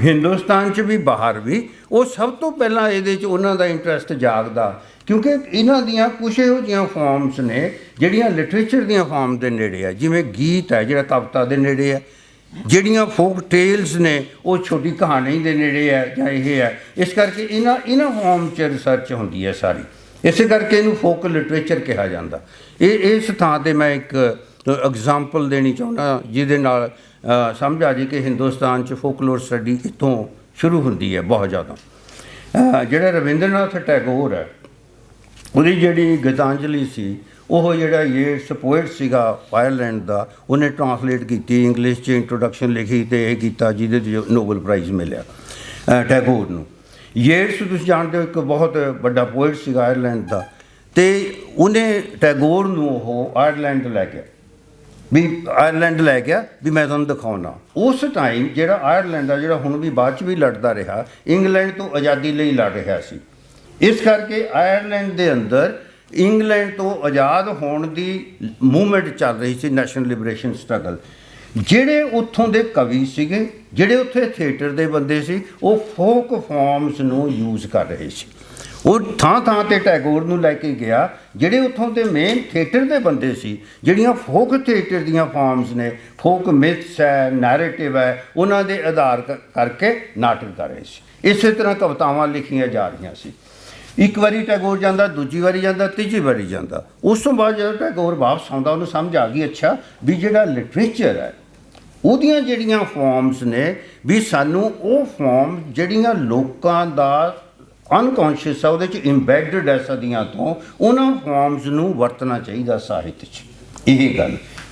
ਹਿੰਦੁਸਤਾਨ 'ਚ ਵੀ ਬਾਹਰ ਵੀ, ਉਹ ਸਭ ਤੋਂ ਪਹਿਲਾਂ ਇਹਦੇ 'ਚ ਉਹਨਾਂ ਦਾ ਇੰਟਰਸਟ ਜਾਗਦਾ, ਕਿਉਂਕਿ ਇਹਨਾਂ ਦੀਆਂ ਕੁਛ ਇਹੋ ਜਿਹੀਆਂ ਫਾਰਮਸ ਨੇ ਜਿਹੜੀਆਂ ਲਿਟਰੇਚਰ ਦੀਆਂ ਫਾਰਮ ਦੇ ਨੇੜੇ ਆ। ਜਿਵੇਂ ਗੀਤ ਹੈ ਜਿਹੜਾ ਕਵਿਤਾ ਦੇ ਨੇੜੇ ਹੈ, ਜਿਹੜੀਆਂ ਫੋਕ ਟੇਲਸ ਨੇ ਉਹ ਛੋਟੀ ਕਹਾਣੀ ਦੇ ਨੇੜੇ ਹੈ ਜਾਂ ਇਹ ਹੈ। ਇਸ ਕਰਕੇ ਇਹਨਾਂ ਫਾਰਮ 'ਚ ਰਿਸਰਚ ਹੁੰਦੀ ਹੈ ਸਾਰੀ, ਇਸੇ ਕਰਕੇ ਇਹਨੂੰ ਫੋਕ ਲਿਟਰੇਚਰ ਕਿਹਾ ਜਾਂਦਾ। ਇਸ ਥਾਂ 'ਤੇ ਮੈਂ ਇੱਕ ਐਗਜ਼ਾਮਪਲ ਦੇਣੀ ਚਾਹੁੰਦਾ ਜਿਹਦੇ ਨਾਲ ਸਮਝ ਆ ਜੇ ਕਿ ਹਿੰਦੁਸਤਾਨ 'ਚ ਫੋਕਲੋਰ ਸਟੱਡੀ ਇੱਥੋਂ ਸ਼ੁਰੂ ਹੁੰਦੀ ਹੈ ਬਹੁਤ ਜ਼ਿਆਦਾ। ਜਿਹੜਾ ਰਵਿੰਦਰਨਾਥ ਟੈਗੋਰ ਹੈ ਉਹਦੀ ਜਿਹੜੀ ਗੀਤਾਂਜਲੀ ਸੀ, ਉਹ ਜਿਹੜਾ ਯੇਟਸ ਪੋਇਟ ਸੀਗਾ ਆਇਰਲੈਂਡ ਦਾ, ਉਹਨੇ ਟਰਾਂਸਲੇਟ ਕੀਤੀ ਇੰਗਲਿਸ਼ 'ਚ, ਇੰਟਰੋਡਕਸ਼ਨ ਲਿਖੀ ਅਤੇ ਇਹ ਕੀਤਾ ਜਿਹਦੇ 'ਤੇ ਨੋਬਲ ਪ੍ਰਾਈਜ਼ ਮਿਲਿਆ ਟੈਗੋਰ ਨੂੰ। ਯੇਟਸ ਤੁਸੀਂ ਜਾਣਦੇ ਹੋ ਇੱਕ ਬਹੁਤ ਵੱਡਾ ਪੋਇਟ ਸੀਗਾ ਆਇਰਲੈਂਡ ਦਾ, ਅਤੇ ਉਹਨੇ ਟੈਗੋਰ ਨੂੰ ਉਹ ਆਇਰਲੈਂਡ ਲੈ ਗਿਆ ਵੀ ਮੈਂ ਤੁਹਾਨੂੰ ਦਿਖਾਉਣਾ। ਉਸ ਟਾਈਮ ਜਿਹੜਾ ਆਇਰਲੈਂਡ ਦਾ ਜਿਹੜਾ ਹੁਣ ਵੀ ਬਾਅਦ 'ਚ ਵੀ ਲੜਦਾ ਰਿਹਾ, ਇੰਗਲੈਂਡ ਤੋਂ ਆਜ਼ਾਦੀ ਲਈ ਲੜ ਰਿਹਾ ਸੀ। ਇਸ ਕਰਕੇ ਆਇਰਲੈਂਡ ਦੇ ਅੰਦਰ ਇੰਗਲੈਂਡ ਤੋਂ ਆਜ਼ਾਦ ਹੋਣ ਦੀ ਮੂਵਮੈਂਟ ਚੱਲ ਰਹੀ ਸੀ, ਨੈਸ਼ਨਲ ਲਿਬਰੇਸ਼ਨ ਸਟਰਗਲ। ਜਿਹੜੇ ਉੱਥੋਂ ਦੇ ਕਵੀ ਸੀਗੇ, ਜਿਹੜੇ ਉੱਥੇ ਥੀਏਟਰ ਦੇ ਬੰਦੇ ਸੀ, ਉਹ ਫੋਕ ਫਾਰਮਸ ਨੂੰ ਯੂਜ਼ ਕਰ ਰਹੇ ਸੀ। ਉਹ ਥਾਂ ਥਾਂ 'ਤੇ ਟੈਗੋਰ ਨੂੰ ਲੈ ਕੇ ਗਿਆ, ਜਿਹੜੇ ਉੱਥੋਂ ਦੇ ਮੇਨ ਥੀਏਟਰ ਦੇ ਬੰਦੇ ਸੀ, ਜਿਹੜੀਆਂ ਫੋਕ ਥੀਏਟਰ ਦੀਆਂ ਫਾਰਮਸ ਨੇ, ਫੋਕ ਮਿਥਸ ਹੈ, ਨੈਰੇਟਿਵ ਹੈ, ਉਹਨਾਂ ਦੇ ਆਧਾਰ ਕਰਕੇ ਨਾਟਕ ਕਰ ਰਹੇ ਸੀ। ਇਸੇ ਤਰ੍ਹਾਂ ਕਵਿਤਾਵਾਂ ਲਿਖੀਆਂ ਜਾ ਰਹੀਆਂ ਸੀ। ਇੱਕ ਵਾਰੀ ਟੈਗੋਰ ਜਾਂਦਾ, ਦੂਜੀ ਵਾਰੀ ਜਾਂਦਾ, ਤੀਜੀ ਵਾਰੀ ਜਾਂਦਾ। ਉਸ ਤੋਂ ਬਾਅਦ ਜਦੋਂ ਟੈਗੋਰ ਵਾਪਸ ਆਉਂਦਾ, ਉਹਨੂੰ ਸਮਝ ਆ ਗਈ ਅੱਛਾ ਵੀ ਜਿਹੜਾ ਲਿਟਰੇਚਰ ਹੈ ਉਹਦੀਆਂ ਜਿਹੜੀਆਂ ਫਾਰਮਸ ਨੇ, ਵੀ ਸਾਨੂੰ ਉਹ ਫਾਰਮ ਜਿਹੜੀਆਂ ਲੋਕਾਂ ਦਾ ਅਨਕੌਂਸ਼ੀਅਸ ਆ ਉਹਦੇ 'ਚ ਇੰਬੈਡਡ ਹੈ ਸਦੀਆਂ ਤੋਂ, ਉਹਨਾਂ ਫਾਰਮਸ ਨੂੰ ਵਰਤਣਾ ਚਾਹੀਦਾ ਸਾਹਿਤ 'ਚ।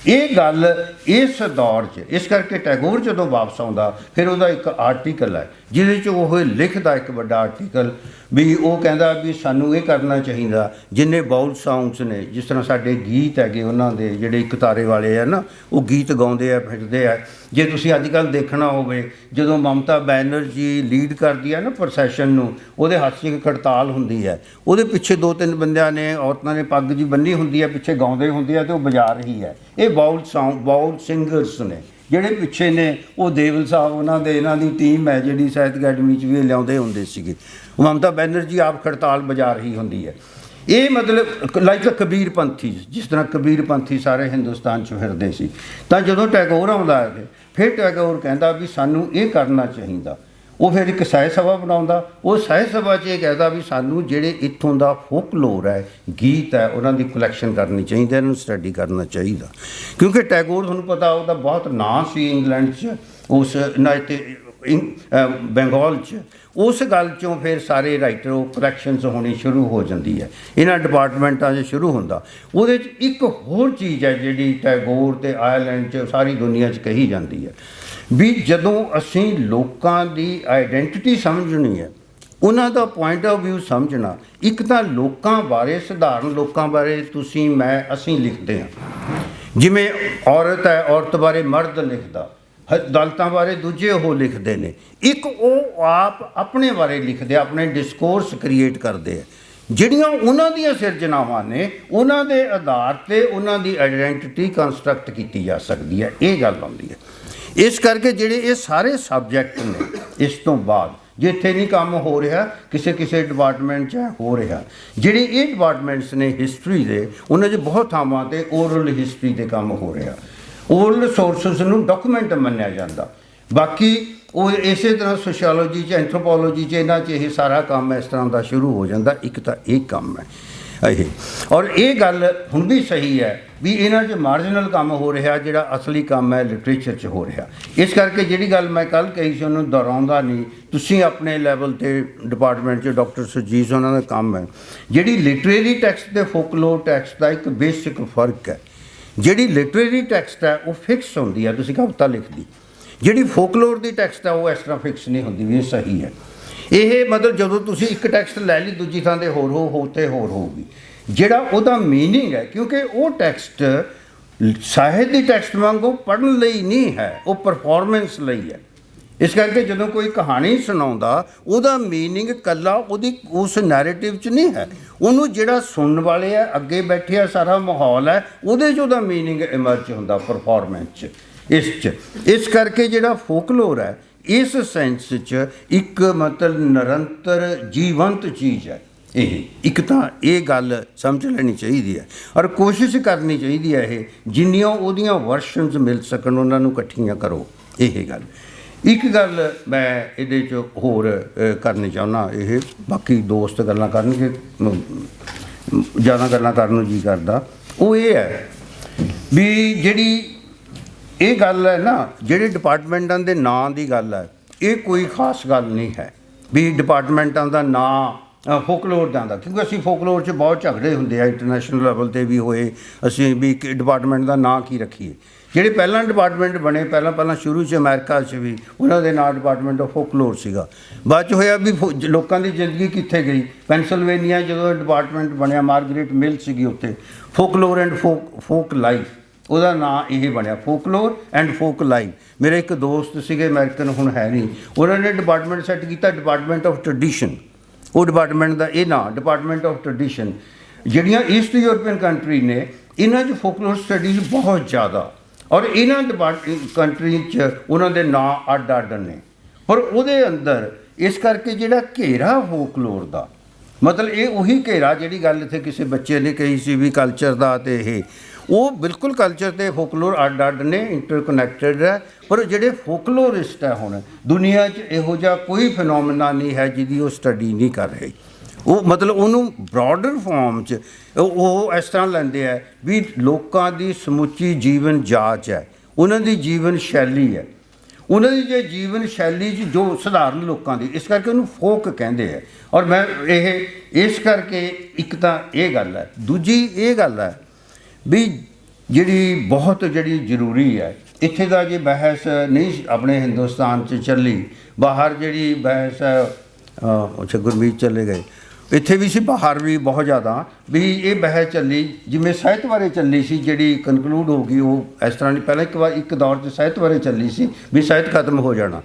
ਇਹ ਗੱਲ ਇਸ ਦੌਰ 'ਚ, ਇਸ ਕਰਕੇ ਟੈਗੋਰ ਜਦੋਂ ਵਾਪਸ ਆਉਂਦਾ ਫਿਰ ਉਹਦਾ ਇੱਕ ਆਰਟੀਕਲ ਹੈ ਜਿਹਦੇ 'ਚ ਉਹ ਲਿਖਦਾ, ਇੱਕ ਵੱਡਾ ਆਰਟੀਕਲ, ਵੀ ਉਹ ਕਹਿੰਦਾ ਵੀ ਸਾਨੂੰ ਇਹ ਕਰਨਾ ਚਾਹੀਦਾ, ਜਿੰਨੇ ਬਾਊਲ ਸੌਂਗਸ ਨੇ, ਜਿਸ ਤਰ੍ਹਾਂ ਸਾਡੇ ਗੀਤ ਹੈਗੇ ਉਹਨਾਂ ਦੇ ਜਿਹੜੇ ਇੱਕ ਤਾਰੇ ਵਾਲੇ ਆ ਨਾ, ਉਹ ਗੀਤ ਗਾਉਂਦੇ ਆ, ਫਿਰਦੇ ਆ। ਜੇ ਤੁਸੀਂ ਅੱਜ ਕੱਲ੍ਹ ਦੇਖਣਾ ਹੋਵੇ, ਜਦੋਂ ਮਮਤਾ ਬੈਨਰਜੀ ਲੀਡ ਕਰਦੀ ਹੈ ਨਾ ਪ੍ਰੋਸੈਸ਼ਨ ਨੂੰ, ਉਹਦੇ ਹੱਥ 'ਚ ਇੱਕ ਖੜਤਾਲ ਹੁੰਦੀ ਹੈ, ਉਹਦੇ ਪਿੱਛੇ 2-3 ਬੰਦਿਆਂ ਨੇ, ਔਰਤਾਂ ਨੇ ਪੱਗ ਜੀ ਬੰਨੀ ਹੁੰਦੀ ਹੈ, ਪਿੱਛੇ ਗਾਉਂਦੇ ਹੁੰਦੇ ਆ ਅਤੇ ਉਹ ਵਜਾ ਰਹੀ ਹੈ। ਇਹ ਬਾਊਲ ਸਿੰਗਰਸ ਨੇ ਜਿਹੜੇ ਪਿੱਛੇ ਨੇ, ਉਹ ਦੇਵਲ ਸਾਹਿਬ ਉਹਨਾਂ ਦੇ, ਇਹਨਾਂ ਦੀ ਟੀਮ ਹੈ ਜਿਹੜੀ ਸਾਹਿਤ ਅਕੈਡਮੀ 'ਚ ਵੀ ਲਿਆਉਂਦੇ ਹੁੰਦੇ ਸੀਗੇ। ਮਮਤਾ ਬੈਨਰਜੀ ਆਪ ਖੜਤਾਲ ਵਜਾ ਰਹੀ ਹੁੰਦੀ ਹੈ। ਇਹ ਮਤਲਬ ਲਾਈਕ ਕਬੀਰ ਪੰਥੀ, ਜਿਸ ਤਰ੍ਹਾਂ ਕਬੀਰ ਪੰਥੀ ਸਾਰੇ ਹਿੰਦੁਸਤਾਨ 'ਚ ਫਿਰਦੇ ਸੀ। ਤਾਂ ਜਦੋਂ ਟੈਗੋਰ ਆਉਂਦਾ ਹੈ, ਫਿਰ ਟੈਗੋਰ ਕਹਿੰਦਾ ਵੀ ਸਾਨੂੰ ਇਹ ਕਰਨਾ ਚਾਹੀਦਾ। ਉਹ ਫਿਰ ਇੱਕ ਸਾਹਿਤ ਸਭਾ ਬਣਾਉਂਦਾ। ਉਹ ਸਾਹਿਤ ਸਭਾ 'ਚ ਇਹ ਕਹਿੰਦਾ ਵੀ ਸਾਨੂੰ ਜਿਹੜੇ ਇੱਥੋਂ ਦਾ ਫੋਕਲੋਰ ਹੈ, ਗੀਤ ਹੈ, ਉਹਨਾਂ ਦੀ ਕਲੈਕਸ਼ਨ ਕਰਨੀ ਚਾਹੀਦੀ, ਇਹਨੂੰ ਸਟੱਡੀ ਕਰਨਾ ਚਾਹੀਦਾ। ਕਿਉਂਕਿ ਟੈਗੋਰ, ਤੁਹਾਨੂੰ ਪਤਾ, ਉਹਦਾ ਬਹੁਤ ਨਾਂ ਸੀ ਇੰਗਲੈਂਡ 'ਚ, ਉਸ ਨਾ ਤੇ ਬੰਗਾਲ 'ਚ। ਉਸ ਗੱਲ 'ਚੋਂ ਫਿਰ ਸਾਰੇ ਰਾਈਟਰ, ਉਹ ਕਲੈਕਸ਼ਨਸ ਹੋਣੀ ਸ਼ੁਰੂ ਹੋ ਜਾਂਦੀ ਹੈ, ਇਹਨਾਂ ਡਿਪਾਰਟਮੈਂਟਾਂ 'ਚ ਸ਼ੁਰੂ ਹੁੰਦਾ। ਉਹਦੇ 'ਚ ਇੱਕ ਹੋਰ ਚੀਜ਼ ਹੈ ਜਿਹੜੀ ਟੈਗੋਰ ਅਤੇ ਆਇਰਲੈਂਡ 'ਚ ਸਾਰੀ ਦੁਨੀਆ 'ਚ ਕਹੀ ਜਾਂਦੀ ਹੈ, ਵੀ ਜਦੋਂ ਅਸੀਂ ਲੋਕਾਂ ਦੀ ਆਈਡੈਂਟੀਟੀ ਸਮਝਣੀ ਹੈ, ਉਹਨਾਂ ਦਾ ਪੁਆਇੰਟ ਆਫ ਵਿਊ ਸਮਝਣਾ। ਇੱਕ ਤਾਂ ਲੋਕਾਂ ਬਾਰੇ, ਸਧਾਰਨ ਲੋਕਾਂ ਬਾਰੇ ਤੁਸੀਂ, ਮੈਂ, ਅਸੀਂ ਲਿਖਦੇ ਹਾਂ। ਜਿਵੇਂ ਔਰਤ ਹੈ, ਔਰਤ ਬਾਰੇ ਮਰਦ ਲਿਖਦਾ, ਦਲਿਤਾਂ ਬਾਰੇ ਦੂਜੇ ਉਹ ਲਿਖਦੇ ਨੇ। ਇੱਕ ਉਹ ਆਪ ਆਪਣੇ ਬਾਰੇ ਲਿਖਦੇ, ਆਪਣੇ ਡਿਸਕੋਰਸ ਕ੍ਰੀਏਟ ਕਰਦੇ ਆ, ਜਿਹੜੀਆਂ ਉਹਨਾਂ ਦੀਆਂ ਸਿਰਜਣਾਵਾਂ ਨੇ, ਉਹਨਾਂ ਦੇ ਆਧਾਰ 'ਤੇ ਉਹਨਾਂ ਦੀ ਆਈਡੈਂਟੀਟੀ ਕੰਸਟਰਕਟ ਕੀਤੀ ਜਾ ਸਕਦੀ ਹੈ। ਇਹ ਗੱਲ ਆਉਂਦੀ ਹੈ। ਇਸ ਕਰਕੇ ਜਿਹੜੇ ਇਹ ਸਾਰੇ ਸਬਜੈਕਟ ਨੇ, ਇਸ ਤੋਂ ਬਾਅਦ ਜਿੱਥੇ ਨਹੀਂ ਕੰਮ ਹੋ ਰਿਹਾ, ਕਿਸੇ ਡਿਪਾਰਟਮੈਂਟ 'ਚ ਹੋ ਰਿਹਾ, ਜਿਹੜੇ ਇਹ ਡਿਪਾਰਟਮੈਂਟਸ ਨੇ ਹਿਸਟਰੀ ਦੇ, ਉਹਨਾਂ 'ਚ ਬਹੁਤ ਥਾਵਾਂ 'ਤੇ ਓਰਲ ਹਿਸਟਰੀ 'ਤੇ ਕੰਮ ਹੋ ਰਿਹਾ। ਓਰਲ ਸੋਰਸਿਸ ਨੂੰ ਡਾਕੂਮੈਂਟ ਮੰਨਿਆ ਜਾਂਦਾ। ਬਾਕੀ ਉਹ ਇਸੇ ਤਰ੍ਹਾਂ ਸੋਸ਼ੀਓਲੋਜੀ 'ਚ, ਐਂਥਰੋਪੋਲੋਜੀ 'ਚ, ਇਹਨਾਂ 'ਚ ਇਹ ਸਾਰਾ ਕੰਮ ਇਸ ਤਰ੍ਹਾਂ ਦਾ ਸ਼ੁਰੂ ਹੋ ਜਾਂਦਾ। ਇੱਕ ਤਾਂ ਇਹ ਕੰਮ ਹੈ ਇਹ, ਔਰ ਇਹ ਗੱਲ ਹੁਣ ਵੀ ਸਹੀ ਹੈ ਵੀ ਇਹਨਾਂ 'ਚ ਮਾਰਜਨਲ ਕੰਮ ਹੋ ਰਿਹਾ, ਜਿਹੜਾ ਅਸਲੀ ਕੰਮ ਹੈ ਲਿਟਰੇਚਰ 'ਚ ਹੋ ਰਿਹਾ। ਇਸ ਕਰਕੇ ਜਿਹੜੀ ਗੱਲ ਮੈਂ ਕੱਲ੍ਹ ਕਹੀ ਸੀ ਉਹਨੂੰ ਦੁਹਰਾਉਂਦਾ ਨਹੀਂ। ਤੁਸੀਂ ਆਪਣੇ ਲੈਵਲ 'ਤੇ ਡਿਪਾਰਟਮੈਂਟ 'ਚ ਡਾਕਟਰ ਸੁਰਜੀਤ ਉਹਨਾਂ ਦਾ ਕੰਮ ਹੈ। ਜਿਹੜੀ ਲਿਟਰੇਰੀ ਟੈਕਸਟ ਅਤੇ ਫੋਕਲੋਰ ਟੈਕਸਟ ਦਾ ਇੱਕ ਬੇਸਿਕ ਫਰਕ ਹੈ। ਜਿਹੜੀ ਲਿਟਰੇਰੀ ਟੈਕਸਟ ਹੈ ਉਹ ਫਿਕਸ ਹੁੰਦੀ ਹੈ, ਤੁਸੀਂ ਕਵਿਤਾ ਲਿਖਦੀ। ਜਿਹੜੀ ਫੋਕਲੋਰ ਦੀ ਟੈਕਸਟ ਹੈ ਉਹ ਇਸ ਤਰ੍ਹਾਂ ਫਿਕਸ ਨਹੀਂ ਹੁੰਦੀ ਵੀ ਇਹ ਸਹੀ ਹੈ। ਇਹ ਮਤਲਬ ਜਦੋਂ ਤੁਸੀਂ ਇੱਕ ਟੈਕਸਟ ਲੈ ਲਈ, ਦੂਜੀ ਥਾਂ 'ਤੇ ਹੋਰ ਹੋਰ ਹੋਊਗੀ। ਜਿਹੜਾ ਉਹਦਾ ਮੀਨਿੰਗ ਹੈ, ਕਿਉਂਕਿ ਉਹ ਟੈਕਸਟ ਸਾਹਿਤ ਦੀ ਟੈਕਸਟ ਵਾਂਗੂ ਪੜ੍ਹਨ ਲਈ ਨਹੀਂ ਹੈ, ਉਹ ਪਰਫੋਰਮੈਂਸ ਲਈ ਹੈ। ਇਸ ਕਰਕੇ ਜਦੋਂ ਕੋਈ ਕਹਾਣੀ ਸੁਣਾਉਂਦਾ, ਉਹਦਾ ਮੀਨਿੰਗ ਇਕੱਲਾ ਉਹਦੀ ਉਸ ਨੈਰੇਟਿਵ 'ਚ ਨਹੀਂ ਹੈ, ਉਹਨੂੰ ਜਿਹੜਾ ਸੁਣਨ ਵਾਲੇ ਆ, ਅੱਗੇ ਬੈਠੇ ਆ, ਸਾਰਾ ਮਾਹੌਲ ਹੈ, ਉਹਦੇ 'ਚ ਉਹਦਾ ਮੀਨਿੰਗ ਇਮਰਜ ਹੁੰਦਾ ਪਰਫੋਰਮੈਂਸ 'ਚ, ਇਸ ਕਰਕੇ ਜਿਹੜਾ ਫੋਕਲੋਰ ਹੈ ਇਸ ਸੈਂਸ 'ਚ ਇੱਕ ਮਤਲਬ ਨਿਰੰਤਰ ਜੀਵੰਤ ਚੀਜ਼ ਹੈ। ਇਹ ਇੱਕ ਤਾਂ ਇਹ ਗੱਲ ਸਮਝ ਲੈਣੀ ਚਾਹੀਦੀ ਹੈ, ਔਰ ਕੋਸ਼ਿਸ਼ ਕਰਨੀ ਚਾਹੀਦੀ ਹੈ ਇਹ ਜਿੰਨੀਆਂ ਉਹਦੀਆਂ ਵਰਸ਼ਨਸ ਮਿਲ ਸਕਣ ਉਹਨਾਂ ਨੂੰ ਇਕੱਠੀਆਂ ਕਰੋ, ਇਹ ਗੱਲ। ਇੱਕ ਗੱਲ ਮੈਂ ਇਹਦੇ 'ਚ ਹੋਰ ਕਰਨੀ ਚਾਹੁੰਦਾ, ਇਹ ਬਾਕੀ ਦੋਸਤ ਗੱਲਾਂ ਕਰਨਗੇ, ਜ਼ਿਆਦਾ ਗੱਲਾਂ ਕਰਨ ਨੂੰ ਜੀ ਕਰਦਾ, ਉਹ ਇਹ ਹੈ ਵੀ ਜਿਹੜੀ ਇਹ ਗੱਲ ਹੈ ਨਾ, ਜਿਹੜੇ ਡਿਪਾਰਟਮੈਂਟਾਂ ਦੇ ਨਾਂ ਦੀ ਗੱਲ ਹੈ, ਇਹ ਕੋਈ ਖਾਸ ਗੱਲ ਨਹੀਂ ਹੈ ਵੀ ਡਿਪਾਰਟਮੈਂਟਾਂ ਦਾ ਨਾਂ ਫੋਕਲੋਰ ਦਾ, ਕਿਉਂਕਿ ਅਸੀਂ ਫੋਕਲੋਰ 'ਚ ਬਹੁਤ ਝਗੜੇ ਹੁੰਦੇ ਆ, ਇੰਟਰਨੈਸ਼ਨਲ ਲੈਵਲ 'ਤੇ ਵੀ ਹੋਏ, ਅਸੀਂ ਵੀ ਡਿਪਾਰਟਮੈਂਟ ਦਾ ਨਾਂ ਕੀ ਰੱਖੀਏ। ਜਿਹੜੇ ਪਹਿਲਾਂ ਡਿਪਾਰਟਮੈਂਟ ਬਣੇ, ਪਹਿਲਾਂ ਸ਼ੁਰੂ 'ਚ ਅਮਰੀਕਾ 'ਚ ਵੀ ਉਹਨਾਂ ਦੇ ਨਾਂ ਡਿਪਾਰਟਮੈਂਟ ਆਫ ਫੋਕਲੋਰ ਸੀਗਾ। ਬਾਅਦ 'ਚ ਹੋਇਆ ਵੀ ਲੋਕਾਂ ਦੀ ਜ਼ਿੰਦਗੀ ਕਿੱਥੇ ਗਈ। ਪੈਨਸਿਲਵੇਨੀਆ ਜਦੋਂ ਡਿਪਾਰਟਮੈਂਟ ਬਣਿਆ, ਮਾਰਗਰੇਟ ਮਿਲ ਸੀਗੀ ਉੱਥੇ, ਫੋਕਲੋਰ ਐਂਡ ਫੋਕ ਲਾਈਫ ਉਹਦਾ ਨਾਂ ਇਹ ਬਣਿਆ, ਫੋਕਲੋਰ ਐਂਡ ਫੋਕ ਲਾਈਫ। ਮੇਰੇ ਇੱਕ ਦੋਸਤ ਸੀਗੇ ਅਮਰੀਕਨ, ਹੁਣ ਹੈ ਨਹੀਂ, ਉਹਨਾਂ ਨੇ ਡਿਪਾਰਟਮੈਂਟ ਸੈੱਟ ਕੀਤਾ ਡਿਪਾਰਟਮੈਂਟ ਆਫ ਟ੍ਰੈਡੀਸ਼ਨ। ਉਹ ਡਿਪਾਰਟਮੈਂਟ ਦਾ ਇਹ ਨਾਂ ਡਿਪਾਰਟਮੈਂਟ ਆਫ ਟ੍ਰੈਡੀਸ਼ਨ। ਜਿਹੜੀਆਂ ਈਸਟ ਯੂਰਪੀਅਨ ਕੰਟਰੀ ਨੇ, ਇਹਨਾਂ 'ਚ ਫੋਕਲੋਰ ਸਟੱਡੀਜ਼ ਬਹੁਤ ਜ਼ਿਆਦਾ, ਔਰ ਇਹਨਾਂ ਕੰਟਰੀ 'ਚ ਉਹਨਾਂ ਦੇ ਨਾਂ ਅੱਡ ਅੱਡ ਨੇ। ਪਰ ਉਹਦੇ ਅੰਦਰ ਇਸ ਕਰਕੇ ਜਿਹੜਾ ਘੇਰਾ ਫੋਕਲੋਰ ਦਾ, ਮਤਲਬ ਇਹ ਉਹੀ ਘੇਰਾ ਜਿਹੜੀ ਗੱਲ ਇੱਥੇ ਕਿਸੇ ਬੱਚੇ ਨੇ ਕਹੀ ਸੀ ਵੀ ਕਲਚਰ ਦਾ, ਅਤੇ ਇਹ ਉਹ ਬਿਲਕੁਲ ਕਲਚਰ ਅਤੇ ਫੋਕਲੋਰ ਅੱਡ ਅੱਡ ਨੇ, ਇੰਟਰਕਨੈਕਟਡ ਹੈ। ਪਰ ਜਿਹੜੇ ਫੋਕਲੋਰਿਸਟ ਹੈ, ਹੁਣ ਦੁਨੀਆ 'ਚ ਇਹੋ ਜਿਹਾ ਕੋਈ ਫਿਨੋਮੀਨਾ ਨਹੀਂ ਹੈ ਜਿਹਦੀ ਉਹ ਸਟੱਡੀ ਨਹੀਂ ਕਰ ਰਹੇ। ਉਹ ਮਤਲਬ ਉਹਨੂੰ ਬਰੋਡਰ ਫਾਰਮ 'ਚ ਉਹ ਇਸ ਤਰ੍ਹਾਂ ਲੈਂਦੇ ਹੈ ਵੀ ਲੋਕਾਂ ਦੀ ਸਮੁੱਚੀ ਜੀਵਨ ਜਾਚ ਹੈ, ਉਹਨਾਂ ਦੀ ਜੀਵਨ ਸ਼ੈਲੀ ਹੈ, ਉਹਨਾਂ ਦੀ ਜੇ ਜੀਵਨ ਸ਼ੈਲੀ 'ਚ ਜੋ ਸਧਾਰਨ ਲੋਕਾਂ ਦੀ, ਇਸ ਕਰਕੇ ਉਹਨੂੰ ਫੋਕ ਕਹਿੰਦੇ ਹੈ। ਔਰ ਮੈਂ ਇਹ ਇਸ ਕਰਕੇ, ਇੱਕ ਤਾਂ ਇਹ ਗੱਲ ਹੈ, ਦੂਜੀ ਇਹ ਗੱਲ ਹੈ ਵੀ ਜਿਹੜੀ ਬਹੁਤ ਜਿਹੜੀ ਜ਼ਰੂਰੀ ਹੈ, ਇੱਥੇ ਦਾ ਜੇ ਬਹਿਸ ਨਹੀਂ ਆਪਣੇ ਹਿੰਦੁਸਤਾਨ 'ਚ ਚੱਲੀ, ਬਾਹਰ ਜਿਹੜੀ ਬਹਿਸ ਹੈ, ਅੱਛਾ ਗੁਰਮੀਤ ਚਲੇ ਗਏ, ਇੱਥੇ ਵੀ ਸੀ, ਬਾਹਰ ਵੀ ਬਹੁਤ ਜ਼ਿਆਦਾ ਵੀ ਇਹ ਬਹਿਸ ਚੱਲੀ, ਜਿਵੇਂ ਸਾਹਿਤ ਬਾਰੇ ਚੱਲੀ ਸੀ, ਜਿਹੜੀ ਕਨਕਲੂਡ ਹੋ ਗਈ ਉਹ ਇਸ ਤਰ੍ਹਾਂ ਨਹੀਂ। ਪਹਿਲਾਂ ਇੱਕ ਦੌਰ 'ਚ ਸਾਹਿਤ ਬਾਰੇ ਚੱਲੀ ਸੀ ਵੀ ਸਾਹਿਤ ਖਤਮ ਹੋ ਜਾਣਾ,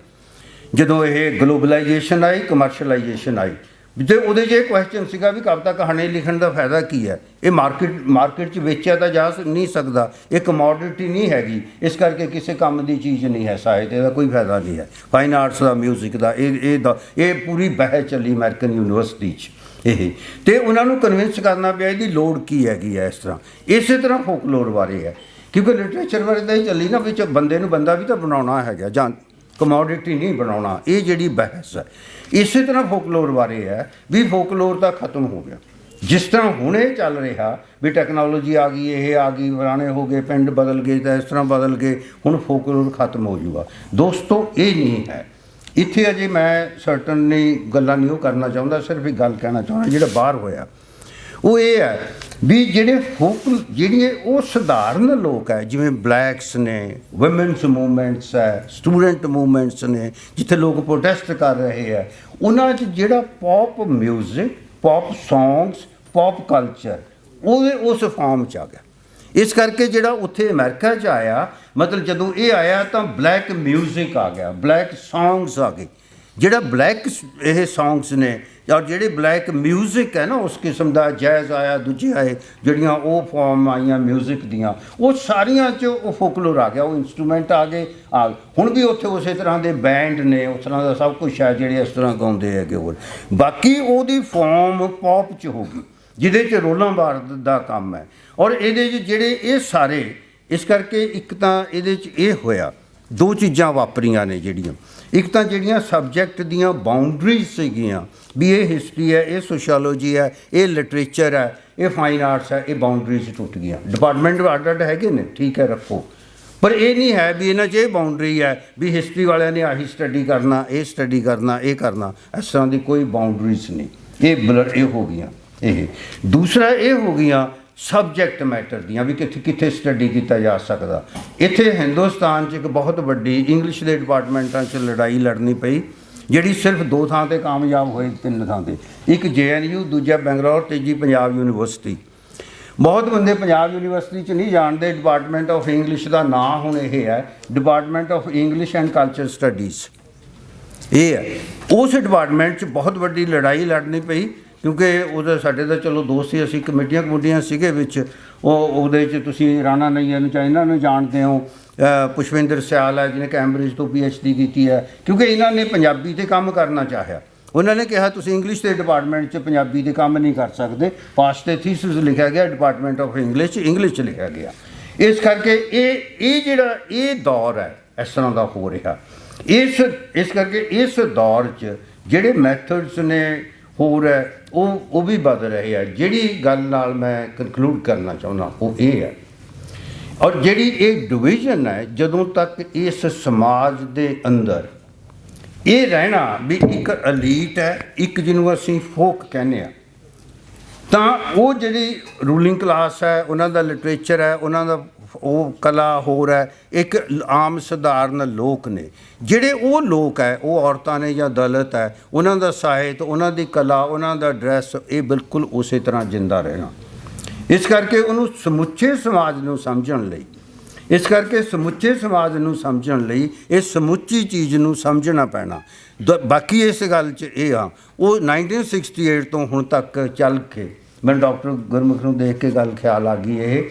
ਜਦੋਂ ਇਹ ਗਲੋਬਲਾਈਜੇਸ਼ਨ ਆਈ, ਕਮਰਸ਼ਲਾਈਜੇਸ਼ਨ ਆਈ, ਤੇ ਉਹਦੇ 'ਚ ਇਹ ਕੁਐਸਚਨ ਸੀਗਾ ਵੀ ਕਵਿਤਾ ਕਹਾਣੀ ਲਿਖਣ ਦਾ ਫਾਇਦਾ ਕੀ ਹੈ। ਇਹ ਮਾਰਕੀਟ 'ਚ ਵੇਚਿਆ ਤਾਂ ਜਾ ਨਹੀਂ ਸਕਦਾ, ਇਹ ਕਮੋਡਿਟੀ ਨਹੀਂ ਹੈਗੀ, ਇਸ ਕਰਕੇ ਕਿਸੇ ਕੰਮ ਦੀ ਚੀਜ਼ ਨਹੀਂ ਹੈ ਸਾਹਿਤ, ਇਹਦਾ ਕੋਈ ਫਾਇਦਾ ਨਹੀਂ ਹੈ। ਫਾਈਨ ਆਰਟਸ ਦਾ, ਮਿਊਜ਼ਿਕ ਦਾ, ਇਹ ਪੂਰੀ ਬਹਿਸ ਚੱਲੀ ਅਮਰੀਕਨ ਯੂਨੀਵਰਸਿਟੀ 'ਚ ਇਹ, ਅਤੇ ਉਹਨਾਂ ਨੂੰ ਕਨਵਿੰਸ ਕਰਨਾ ਪਿਆ ਇਹਦੀ ਲੋੜ ਕੀ ਹੈਗੀ ਹੈ। ਇਸ ਤਰ੍ਹਾਂ ਇਸੇ ਤਰ੍ਹਾਂ ਫੋਕਲੋਰ ਬਾਰੇ ਹੈ, ਕਿਉਂਕਿ ਲਿਟਰੇਚਰ ਬਾਰੇ ਤਾਂ ਇਹ ਚੱਲੀ ਨਾ, ਵਿੱਚ ਬੰਦੇ ਨੂੰ ਬੰਦਾ ਵੀ ਤਾਂ ਬਣਾਉਣਾ ਹੈਗਾ, ਜਾਂ ਕਮੋਡਿਟੀ ਨਹੀਂ ਬਣਾਉਣਾ, ਇਹ ਜਿਹੜੀ ਬਹਿਸ ਹੈ। ਇਸੇ ਤਰ੍ਹਾਂ ਫੋਕਲੋਰ ਬਾਰੇ ਹੈ ਵੀ ਫੋਕਲੋਰ ਤਾਂ ਖਤਮ ਹੋ ਗਿਆ। ਜਿਸ ਤਰ੍ਹਾਂ ਹੁਣ ਇਹ ਚੱਲ ਰਿਹਾ ਵੀ ਟੈਕਨੋਲੋਜੀ ਆ ਗਈ, ਇਹ ਆ ਗਈ, ਪੁਰਾਣੇ ਹੋ ਗਏ, ਪਿੰਡ ਬਦਲ ਗਏ, ਤਾਂ ਇਸ ਤਰ੍ਹਾਂ ਬਦਲ ਗਏ, ਹੁਣ ਫੋਕਲੋਰ ਖਤਮ ਹੋ ਜੂਗਾ। ਦੋਸਤੋ ਇਹ ਨਹੀਂ ਹੈ। ਇੱਥੇ ਅਜੇ ਮੈਂ ਸਰਟਨਲੀ ਗੱਲਾਂ ਨਹੀਂ ਉਹ ਕਰਨਾ ਚਾਹੁੰਦਾ, ਸਿਰਫ ਇੱਕ ਗੱਲ ਕਹਿਣਾ ਚਾਹੁੰਦਾ, ਜਿਹੜਾ ਬਾਹਰ ਹੋਇਆ ਉਹ ਇਹ ਹੈ ਵੀ ਜਿਹੜੀਆਂ ਉਹ ਸਧਾਰਨ ਲੋਕ ਹੈ, ਜਿਵੇਂ ਬਲੈਕਸ ਨੇ, ਵੂਮੈਨਸ ਮੂਵਮੈਂਟਸ ਹੈ, ਸਟੂਡੈਂਟ ਮੂਵਮੈਂਟਸ ਨੇ, ਜਿੱਥੇ ਲੋਕ ਪ੍ਰੋਟੈਸਟ ਕਰ ਰਹੇ ਹੈ, ਉਹਨਾਂ 'ਚ ਜਿਹੜਾ pop music, pop songs, pop culture ਉਹਦੇ ਉਸ ਫਾਰਮ 'ਚ ਆ ਗਿਆ। ਇਸ ਕਰਕੇ ਜਿਹੜਾ ਉੱਥੇ ਅਮਰੀਕਾ 'ਚ ਆਇਆ, ਮਤਲਬ ਜਦੋਂ ਇਹ ਆਇਆ ਤਾਂ ਬਲੈਕ ਮਿਊਜ਼ਿਕ ਆ ਗਿਆ, ਬਲੈਕ ਸੌਂਗਸ ਆ ਗਏ। ਜਿਹੜਾ ਬਲੈਕ ਇਹ ਸੌਂਗਸ ਨੇ, ਔਰ ਜਿਹੜੇ ਬਲੈਕ ਮਿਊਜ਼ਿਕ ਹੈ ਨਾ, ਉਸ ਕਿਸਮ ਦਾ ਜੈਜ਼ ਆਇਆ, ਦੂਜੇ ਆਏ, ਜਿਹੜੀਆਂ ਉਹ ਫਾਰਮ ਆਈਆਂ ਮਿਊਜ਼ਿਕ ਦੀਆਂ, ਉਹ ਸਾਰੀਆਂ 'ਚ ਉਹ ਫੋਕਲੋਰ ਆ ਗਿਆ, ਉਹ ਇੰਸਟਰੂਮੈਂਟ ਆ ਗਏ। ਹੁਣ ਵੀ ਉੱਥੇ ਉਸੇ ਤਰ੍ਹਾਂ ਦੇ ਬੈਂਡ ਨੇ, ਉਸ ਤਰ੍ਹਾਂ ਦਾ ਸਭ ਕੁਛ ਹੈ ਜਿਹੜੇ ਇਸ ਤਰ੍ਹਾਂ ਗਾਉਂਦੇ ਹੈਗੇ। ਹੋਰ ਬਾਕੀ ਉਹਦੀ ਫਾਰਮ ਪੌਪ 'ਚ ਹੋ ਗਈ, ਜਿਹਦੇ 'ਚ ਰੋਲਾਂ ਬਾਰ ਦਾ ਕੰਮ ਹੈ। ਔਰ ਇਹਦੇ 'ਚ ਜਿਹੜੇ ਇਹ ਸਾਰੇ, ਇਸ ਕਰਕੇ ਇੱਕ ਤਾਂ ਇਹਦੇ 'ਚ ਇਹ ਹੋਇਆ, ਦੋ ਚੀਜ਼ਾਂ ਵਾਪਰੀਆਂ ਨੇ ਜਿਹੜੀਆਂ, ਇੱਕ ਤਾਂ ਜਿਹੜੀਆਂ ਸਬਜੈਕਟ ਦੀਆਂ ਬਾਊਂਡਰੀਜ਼ ਸੀਗੀਆਂ ਵੀ ਇਹ ਹਿਸਟਰੀ ਹੈ, ਇਹ ਸੋਸ਼ੀਓਲੋਜੀ ਹੈ, ਇਹ ਲਿਟਰੇਚਰ ਹੈ, ਇਹ ਫਾਈਨ ਆਰਟਸ ਹੈ, ਇਹ ਬਾਊਂਡਰੀਜ਼ ਟੁੱਟ ਗਈਆਂ। ਡਿਪਾਰਟਮੈਂਟ ਅੱਡ ਅੱਡ ਹੈਗੇ ਨੇ, ਠੀਕ ਹੈ, ਰੱਖੋ, ਪਰ ਇਹ ਨਹੀਂ ਹੈ ਵੀ ਇਹਨਾਂ 'ਚ ਇਹ ਬਾਊਂਡਰੀ ਹੈ ਵੀ ਹਿਸਟਰੀ ਵਾਲਿਆਂ ਨੇ ਆਹੀ ਸਟੱਡੀ ਕਰਨਾ, ਇਹ ਸਟੱਡੀ ਕਰਨਾ, ਇਹ ਕਰਨਾ, ਇਸ ਤਰ੍ਹਾਂ ਦੀ ਕੋਈ ਬਾਊਂਡਰੀਜ਼ ਨਹੀਂ। ਇਹ ਹੋ ਗਈਆਂ। ਇਹ ਦੂਸਰਾ ਇਹ ਹੋ ਗਈਆਂ ਸਬਜੈਕਟ ਮੈਟਰ ਦੀਆਂ ਵੀ ਕਿੱਥੇ ਸਟੱਡੀ ਕੀਤਾ ਜਾ ਸਕਦਾ। ਇੱਥੇ ਹਿੰਦੁਸਤਾਨ 'ਚ ਇੱਕ ਬਹੁਤ ਵੱਡੀ ਇੰਗਲਿਸ਼ ਦੇ ਡਿਪਾਰਟਮੈਂਟਾਂ 'ਚ ਲੜਾਈ ਲੜਨੀ ਪਈ, ਜਿਹੜੀ ਸਿਰਫ 2 ਥਾਂ 'ਤੇ ਕਾਮਯਾਬ ਹੋਏ, 3 ਥਾਂ 'ਤੇ, ਇੱਕ JNU, ਦੂਜਾ ਬੰਗਲੌਰ, ਤੀਜੀ ਪੰਜਾਬ ਯੂਨੀਵਰਸਿਟੀ। ਬਹੁਤ ਬੰਦੇ ਪੰਜਾਬ ਯੂਨੀਵਰਸਿਟੀ 'ਚ ਨਹੀਂ ਜਾਣਦੇ, ਡਿਪਾਰਟਮੈਂਟ ਆਫ ਇੰਗਲਿਸ਼ ਦਾ ਨਾਂ ਹੁਣ ਇਹ ਹੈ, department of English and culture studies. ਇਹ ਹੈ ਉਸ ਡਿਪਾਰਟਮੈਂਟ 'ਚ ਬਹੁਤ ਵੱਡੀ ਲੜਾਈ ਲੜਨੀ ਪਈ, ਕਿਉਂਕਿ ਉਹਦਾ ਸਾਡੇ ਤਾਂ ਚਲੋ ਦੋਸਤ ਸੀ, ਅਸੀਂ ਕਮੇਟੀਆਂ ਸੀਗੇ ਵਿੱਚ। ਉਹਦੇ 'ਚ ਤੁਸੀਂ ਰਾਣਾ ਨਈਆ ਨੂੰ ਚਾਈਨਾ ਨੂੰ ਜਾਣਦੇ ਹੋ, ਪੁਸ਼ਪਿੰਦਰ ਸਿਆਲ ਹੈ ਜਿਹਨੇ ਕੈਂਬਰਿਜ ਤੋਂ PhD ਕੀਤੀ ਹੈ, ਕਿਉਂਕਿ ਇਹਨਾਂ ਨੇ ਪੰਜਾਬੀ 'ਤੇ ਕੰਮ ਕਰਨਾ ਚਾਹਿਆ। ਉਹਨਾਂ ਨੇ ਕਿਹਾ ਤੁਸੀਂ ਇੰਗਲਿਸ਼ ਦੇ ਡਿਪਾਰਟਮੈਂਟ 'ਚ ਪੰਜਾਬੀ 'ਤੇ ਕੰਮ ਨਹੀਂ ਕਰ ਸਕਦੇ। ਪਾਸ 'ਤੇ ਥੀਸਿਸ ਲਿਖਿਆ ਗਿਆ, ਡਿਪਾਰਟਮੈਂਟ ਆਫ ਇੰਗਲਿਸ਼ 'ਚ ਇੰਗਲਿਸ਼ 'ਚ ਲਿਖਿਆ ਗਿਆ। ਇਸ ਕਰਕੇ ਇਹ ਜਿਹੜਾ ਇਹ ਦੌਰ ਹੈ, ਇਸ ਤਰ੍ਹਾਂ ਦਾ ਹੋ ਰਿਹਾ। ਇਸ ਕਰਕੇ ਇਸ ਦੌਰ 'ਚ ਜਿਹੜੇ ਮੈਥਡਸ ਨੇ ਹੋਰ ਹੈ ਉਹ ਵੀ ਬਦਲ ਰਹੇ ਆ। ਜਿਹੜੀ ਗੱਲ ਨਾਲ ਮੈਂ ਕਨਕਲੂਡ ਕਰਨਾ ਚਾਹੁੰਦਾ ਉਹ ਇਹ ਹੈ, ਔਰ ਜਿਹੜੀ ਇਹ ਡਿਵੀਜ਼ਨ ਹੈ, ਜਦੋਂ ਤੱਕ ਇਸ ਸਮਾਜ ਦੇ ਅੰਦਰ ਇਹ ਰਹਿਣਾ ਵੀ ਇੱਕ ਐਲੀਟ ਹੈ, ਇੱਕ ਜਿਹਨੂੰ ਅਸੀਂ ਫੋਕ ਕਹਿੰਦੇ ਹਾਂ, ਤਾਂ ਉਹ ਜਿਹੜੀ ਰੂਲਿੰਗ ਕਲਾਸ ਹੈ, ਉਹਨਾਂ ਦਾ ਲਿਟਰੇਚਰ ਹੈ, ਉਹਨਾਂ ਦਾ ਉਹ ਕਲਾ ਹੋਰ ਹੈ, ਇੱਕ ਆਮ ਸਧਾਰਨ ਲੋਕ ਨੇ। ਜਿਹੜੇ ਉਹ ਲੋਕ ਹੈ, ਉਹ ਔਰਤਾਂ ਨੇ ਜਾਂ ਦਲਿਤ ਹੈ, ਉਹਨਾਂ ਦਾ ਸਾਹਿਤ, ਉਹਨਾਂ ਦੀ ਕਲਾ, ਉਹਨਾਂ ਦਾ ਡਰੈਸ, ਇਹ ਬਿਲਕੁਲ ਉਸੇ ਤਰ੍ਹਾਂ ਜਿੰਦਾ ਰਹਿਣਾ। ਇਸ ਕਰਕੇ ਉਹਨੂੰ ਸਮੁੱਚੇ ਸਮਾਜ ਨੂੰ ਸਮਝਣ ਲਈ, ਸਮੁੱਚੇ ਸਮਾਜ ਨੂੰ ਸਮਝਣ ਲਈ ਇਸ ਸਮੁੱਚੀ ਚੀਜ਼ ਨੂੰ ਸਮਝਣਾ ਪੈਣਾ। ਬਾਕੀ ਇਸ ਗੱਲ 'ਚ ਇਹ ਆ, ਉਹ 1968 ਤੋਂ ਹੁਣ ਤੱਕ ਚੱਲ ਕੇ ਮੈਨੂੰ ਡਾਕਟਰ ਗੁਰਮੁਖ ਨੂੰ ਦੇਖ ਕੇ ਗੱਲ ਖਿਆਲ ਆ ਗਈ ਇਹ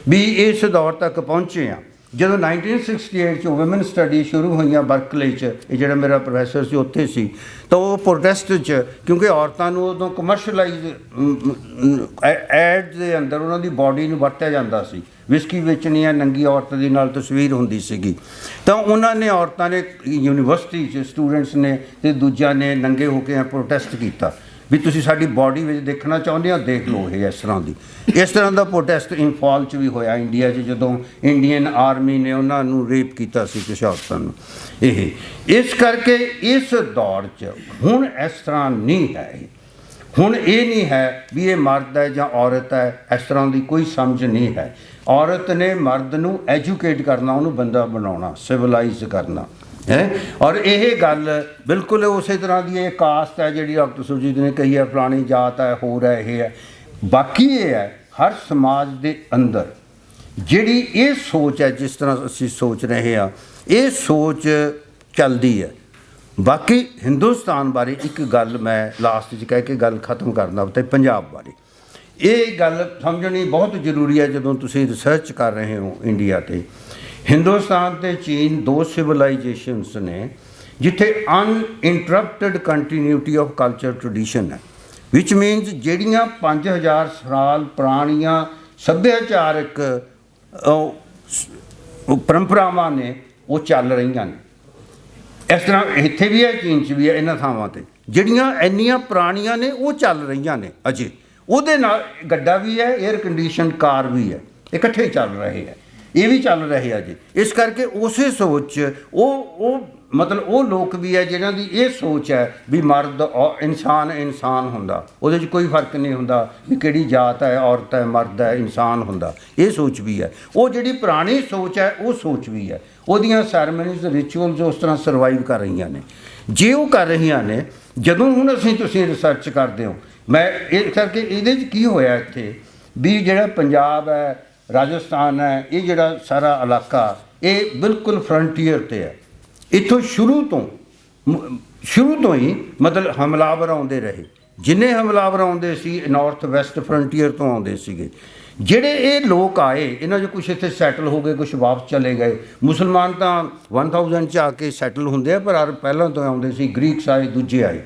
ਵੀ ਇਸ ਦੌਰ ਤੱਕ ਪਹੁੰਚੇ ਆ। ਜਦੋਂ 1968 'ਚ ਵੂਮਨ ਸਟੱਡੀ ਸ਼ੁਰੂ ਹੋਈਆਂ ਬਰਕਲੇ 'ਚ, ਇਹ ਜਿਹੜਾ ਮੇਰਾ ਪ੍ਰੋਫੈਸਰ ਸੀ ਉੱਥੇ ਸੀ, ਤਾਂ ਉਹ ਪ੍ਰੋਟੈਸਟ 'ਚ, ਕਿਉਂਕਿ ਔਰਤਾਂ ਨੂੰ ਉਦੋਂ ਕਮਰਸ਼ਲਾਈਜ਼ ਐਡ ਦੇ ਅੰਦਰ ਉਹਨਾਂ ਦੀ ਬਾਡੀ ਨੂੰ ਵਰਤਿਆ ਜਾਂਦਾ ਸੀ, ਵਿਸਕੀ ਵੇਚਣੀ ਆ, ਨੰਗੀ ਔਰਤ ਦੇ ਨਾਲ ਤਸਵੀਰ ਹੁੰਦੀ ਸੀਗੀ, ਤਾਂ ਉਹਨਾਂ ਨੇ ਔਰਤਾਂ ਨੇ ਯੂਨੀਵਰਸਿਟੀ 'ਚ ਸਟੂਡੈਂਟਸ ਨੇ ਅਤੇ ਦੂਜਿਆਂ ਨੇ ਨੰਗੇ ਹੋ ਕੇ ਪ੍ਰੋਟੈਸਟ ਕੀਤਾ ਵੀ ਤੁਸੀਂ ਸਾਡੀ ਬਾਡੀ ਵਿੱਚ ਦੇਖਣਾ ਚਾਹੁੰਦੇ ਹੋ, ਦੇਖ ਲਓ। ਇਹ ਇਸ ਤਰ੍ਹਾਂ ਦਾ ਪ੍ਰੋਟੈਸਟ ਇੰਫਾਲ 'ਚ ਵੀ ਹੋਇਆ ਇੰਡੀਆ 'ਚ, ਜਦੋਂ ਇੰਡੀਅਨ ਆਰਮੀ ਨੇ ਉਹਨਾਂ ਨੂੰ ਰੇਪ ਕੀਤਾ ਸੀ ਕੁਛ ਔਰਤਾਂ ਨੂੰ। ਇਸ ਕਰਕੇ ਇਸ ਦੌਰ 'ਚ ਹੁਣ ਇਸ ਤਰ੍ਹਾਂ ਨਹੀਂ ਹੈ। ਹੁਣ ਇਹ ਨਹੀਂ ਹੈ ਵੀ ਇਹ ਮਰਦ ਹੈ ਜਾਂ ਔਰਤ ਹੈ, ਇਸ ਤਰ੍ਹਾਂ ਦੀ ਕੋਈ ਸਮਝ ਨਹੀਂ ਹੈ। ਔਰਤ ਨੇ ਮਰਦ ਨੂੰ ਐਜੂਕੇਟ ਕਰਨਾ, ਉਹਨੂੰ ਬੰਦਾ ਬਣਾਉਣਾ, ਸਿਵਲਾਈਜ਼ ਕਰਨਾ ਹੈ। ਔਰ ਇਹ ਗੱਲ ਬਿਲਕੁਲ ਉਸੇ ਤਰ੍ਹਾਂ ਦੀ ਇਹ ਕਾਸਟ ਹੈ ਜਿਹੜੀ ਡਾਕਟਰ ਸੁਰਜੀਤ ਨੇ ਕਹੀ ਹੈ, ਫਲਾਣੀ ਜਾਤ ਹੈ, ਹੋਰ ਹੈ, ਇਹ ਹੈ। ਬਾਕੀ ਇਹ ਹੈ, ਹਰ ਸਮਾਜ ਦੇ ਅੰਦਰ ਜਿਹੜੀ ਇਹ ਸੋਚ ਹੈ, ਜਿਸ ਤਰ੍ਹਾਂ ਅਸੀਂ ਸੋਚ ਰਹੇ ਹਾਂ, ਇਹ ਸੋਚ ਚੱਲਦੀ ਹੈ। ਬਾਕੀ ਹਿੰਦੁਸਤਾਨ ਬਾਰੇ ਇੱਕ ਗੱਲ ਮੈਂ ਲਾਸਟ 'ਚ ਕਹਿ ਕੇ ਗੱਲ ਖਤਮ ਕਰਨਾ, ਅਤੇ ਪੰਜਾਬ ਬਾਰੇ ਇਹ ਗੱਲ ਸਮਝਣੀ ਬਹੁਤ ਜ਼ਰੂਰੀ ਹੈ। ਜਦੋਂ ਤੁਸੀਂ ਰਿਸਰਚ ਕਰ ਰਹੇ ਹੋ ਇੰਡੀਆ 'ਤੇ, ਹਿੰਦੁਸਤਾਨ ਅਤੇ ਚੀਨ ਦੋ ਸਿਵਲਾਈਜੇਸ਼ਨਸ ਨੇ ਜਿੱਥੇ ਅਨਇੰਟਰਪਟਡ ਕੰਟੀਨਿਊਟੀ ਆਫ ਕਲਚਰ ਟ੍ਰਡੀਸ਼ਨ ਹੈ, ਵਿਚ ਮੀਨਸ ਜਿਹੜੀਆਂ 5000 ਸਾਲ ਪੁਰਾਣੀਆਂ ਸੱਭਿਆਚਾਰਕ ਪਰੰਪਰਾਵਾਂ ਨੇ ਉਹ ਚੱਲ ਰਹੀਆਂ ਨੇ। ਇਸ ਤਰ੍ਹਾਂ ਇੱਥੇ ਵੀ ਹੈ, ਚੀਨ 'ਚ ਵੀ ਹੈ, ਇਹਨਾਂ ਥਾਵਾਂ 'ਤੇ ਜਿਹੜੀਆਂ ਇੰਨੀਆਂ ਪੁਰਾਣੀਆਂ ਨੇ ਉਹ ਚੱਲ ਰਹੀਆਂ ਨੇ ਅਜੇ। ਉਹਦੇ ਨਾਲ ਗੱਡਾ ਵੀ ਹੈ, ਏਅਰ ਕੰਡੀਸ਼ਨ ਕਾਰ ਵੀ ਹੈ, ਇਕੱਠੇ ਚੱਲ ਰਹੇ ਹੈ, ਇਹ ਵੀ ਚੱਲ ਰਹੇ ਆ ਜੀ। ਇਸ ਕਰਕੇ ਉਸੇ ਸੋਚ ਉਹ ਮਤਲਬ ਉਹ ਲੋਕ ਵੀ ਹੈ ਜਿਹਨਾਂ ਦੀ ਇਹ ਸੋਚ ਹੈ ਵੀ ਮਰਦ ਇਨਸਾਨ ਹੁੰਦਾ, ਉਹਦੇ 'ਚ ਕੋਈ ਫਰਕ ਨਹੀਂ ਹੁੰਦਾ ਵੀ ਕਿਹੜੀ ਜਾਤ ਹੈ, ਔਰਤ ਹੈ, ਮਰਦ ਹੈ, ਇਨਸਾਨ ਹੁੰਦਾ। ਇਹ ਸੋਚ ਵੀ ਹੈ। ਉਹ ਜਿਹੜੀ ਪੁਰਾਣੀ ਸੋਚ ਹੈ ਉਹ ਸੋਚ ਵੀ ਹੈ। ਉਹਦੀਆਂ ਸੈਰਮਨੀਜ਼, ਰਿਚੁਅਲਸ ਉਸ ਤਰ੍ਹਾਂ ਸਰਵਾਈਵ ਕਰ ਰਹੀਆਂ ਨੇ। ਜੇ ਉਹ ਕਰ ਰਹੀਆਂ ਨੇ, ਜਦੋਂ ਹੁਣ ਤੁਸੀਂ ਰਿਸਰਚ ਕਰਦੇ ਹੋ, ਮੈਂ ਇਸ ਕਰਕੇ ਇਹਦੇ 'ਚ ਕੀ ਹੋਇਆ ਇੱਥੇ ਵੀ ਜਿਹੜਾ ਪੰਜਾਬ ਹੈ, ਰਾਜਸਥਾਨ ਹੈ, ਇਹ ਜਿਹੜਾ ਸਾਰਾ ਇਲਾਕਾ ਇਹ ਬਿਲਕੁਲ ਫਰੰਟੀਅਰ 'ਤੇ ਹੈ। ਇੱਥੋਂ ਸ਼ੁਰੂ ਤੋਂ ਹੀ ਮਤਲਬ ਹਮਲਾਵਰ ਆਉਂਦੇ ਰਹੇ। ਜਿੰਨੇ ਹਮਲਾਵਰ ਆਉਂਦੇ ਸੀ ਨਾਰਥ ਵੈਸਟ ਫਰੰਟੀਅਰ ਤੋਂ ਆਉਂਦੇ ਸੀਗੇ। ਜਿਹੜੇ ਇਹ ਲੋਕ ਆਏ, ਇਹਨਾਂ 'ਚ ਕੁਛ ਇੱਥੇ ਸੈਟਲ ਹੋ ਗਏ, ਕੁਛ ਵਾਪਸ ਚਲੇ ਗਏ। ਮੁਸਲਮਾਨ ਤਾਂ 1000 'ਚ ਆ ਕੇ ਸੈਟਲ ਹੁੰਦੇ ਆ, ਪਰ ਪਹਿਲਾਂ ਤੋਂ ਆਉਂਦੇ ਸੀ। ਗ੍ਰੀਕਸ ਆਏ, ਦੂਜੇ ਆਏ।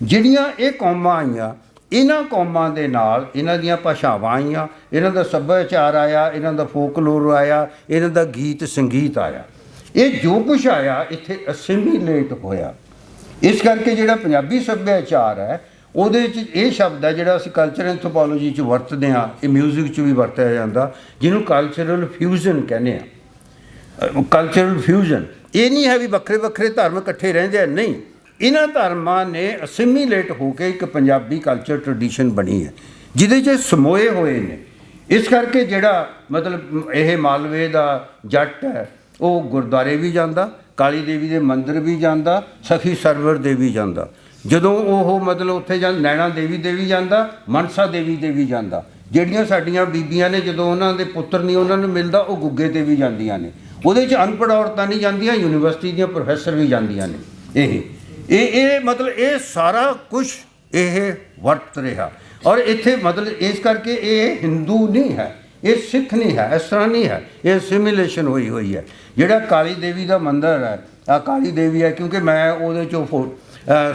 ਜਿਹੜੀਆਂ ਇਹ ਕੌਮਾਂ ਆਈਆਂ, ਇਹਨਾਂ ਕੌਮਾਂ ਦੇ ਨਾਲ ਇਹਨਾਂ ਦੀਆਂ ਭਾਸ਼ਾਵਾਂ ਆਈਆਂ, ਇਹਨਾਂ ਦਾ ਸੱਭਿਆਚਾਰ ਆਇਆ, ਇਹਨਾਂ ਦਾ ਫੋਕਲੋਰ ਆਇਆ, ਇਹਨਾਂ ਦਾ ਗੀਤ ਸੰਗੀਤ ਆਇਆ। ਇਹ ਜੋ ਕੁਛ ਆਇਆ ਇੱਥੇ ਅਸਿਮੀਲੇਟ ਹੋਇਆ। ਇਸ ਕਰਕੇ ਜਿਹੜਾ ਪੰਜਾਬੀ ਸੱਭਿਆਚਾਰ ਹੈ ਉਹਦੇ 'ਚ ਇਹ ਸ਼ਬਦ ਹੈ ਜਿਹੜਾ ਅਸੀਂ ਕਲਚਰ ਐਂਥਰੋਪੋਲੋਜੀ 'ਚ ਵਰਤਦੇ ਹਾਂ, ਇਹ ਮਿਊਜ਼ਿਕ 'ਚ ਵੀ ਵਰਤਿਆ ਜਾਂਦਾ, ਜਿਹਨੂੰ ਕਲਚਰਲ ਫਿਊਜ਼ਨ ਕਹਿੰਦੇ ਆ। ਕਲਚਰਲ ਫਿਊਜ਼ਨ ਇਹ ਨਹੀਂ ਹੈ ਵੀ ਵੱਖਰੇ ਵੱਖਰੇ ਧਰਮ ਇਕੱਠੇ ਰਹਿੰਦੇ ਆ, ਨਹੀਂ। ਇਹਨਾਂ ਧਰਮਾਂ ਨੇ ਅਸਿਮੀਲੇਟ ਹੋ ਕੇ ਇੱਕ ਪੰਜਾਬੀ ਕਲਚਰ ਟ੍ਰਡੀਸ਼ਨ ਬਣੀ ਹੈ ਜਿਹਦੇ 'ਚ ਸਮੋਏ ਹੋਏ ਨੇ। ਇਸ ਕਰਕੇ ਜਿਹੜਾ ਮਤਲਬ ਇਹ ਮਾਲਵੇ ਦਾ ਜੱਟ ਹੈ ਉਹ ਗੁਰਦੁਆਰੇ ਵੀ ਜਾਂਦਾ, ਕਾਲੀ ਦੇਵੀ ਦੇ ਮੰਦਿਰ ਵੀ ਜਾਂਦਾ, ਸਖੀ ਸਰਵਰ ਦੇ ਵੀ ਜਾਂਦਾ। ਜਦੋਂ ਉਹ ਮਤਲਬ ਉੱਥੇ ਨੈਣਾ ਦੇਵੀ ਦੇ ਵੀ ਜਾਂਦਾ, ਮਨਸਾ ਦੇਵੀ ਦੇ ਵੀ ਜਾਂਦਾ। ਜਿਹੜੀਆਂ ਸਾਡੀਆਂ ਬੀਬੀਆਂ ਨੇ ਜਦੋਂ ਉਹਨਾਂ ਦੇ ਪੁੱਤਰ ਨਹੀਂ ਉਹਨਾਂ ਨੂੰ ਮਿਲਦਾ, ਉਹ ਗੁੱਗੇ 'ਤੇ ਵੀ ਜਾਂਦੀਆਂ ਨੇ। ਉਹਦੇ 'ਚ ਅਨਪੜ੍ਹ ਔਰਤਾਂ ਨਹੀਂ ਜਾਂਦੀਆਂ, ਯੂਨੀਵਰਸਿਟੀ ਦੀਆਂ ਪ੍ਰੋਫੈਸਰ ਵੀ ਜਾਂਦੀਆਂ ਨੇ। ਇਹ ਮਤਲਬ ਇਹ ਸਾਰਾ ਕੁਛ ਇਹ ਵਰਤ ਰਿਹਾ। ਔਰ ਇੱਥੇ ਮਤਲਬ ਇਸ ਕਰਕੇ ਇਹ ਹਿੰਦੂ ਨਹੀਂ ਹੈ, ਇਹ ਸਿੱਖ ਨਹੀਂ ਹੈ, ਇਸ ਤਰ੍ਹਾਂ ਨਹੀਂ ਹੈ। ਇਹ ਸਿਮੀਲੇਸ਼ਨ ਹੋਈ ਹੈ। ਜਿਹੜਾ ਕਾਲੀ ਦੇਵੀ ਦਾ ਮੰਦਿਰ ਹੈ, ਆ ਕਾਲੀ ਦੇਵੀ ਹੈ, ਕਿਉਂਕਿ ਮੈਂ ਉਹਦੇ 'ਚੋਂ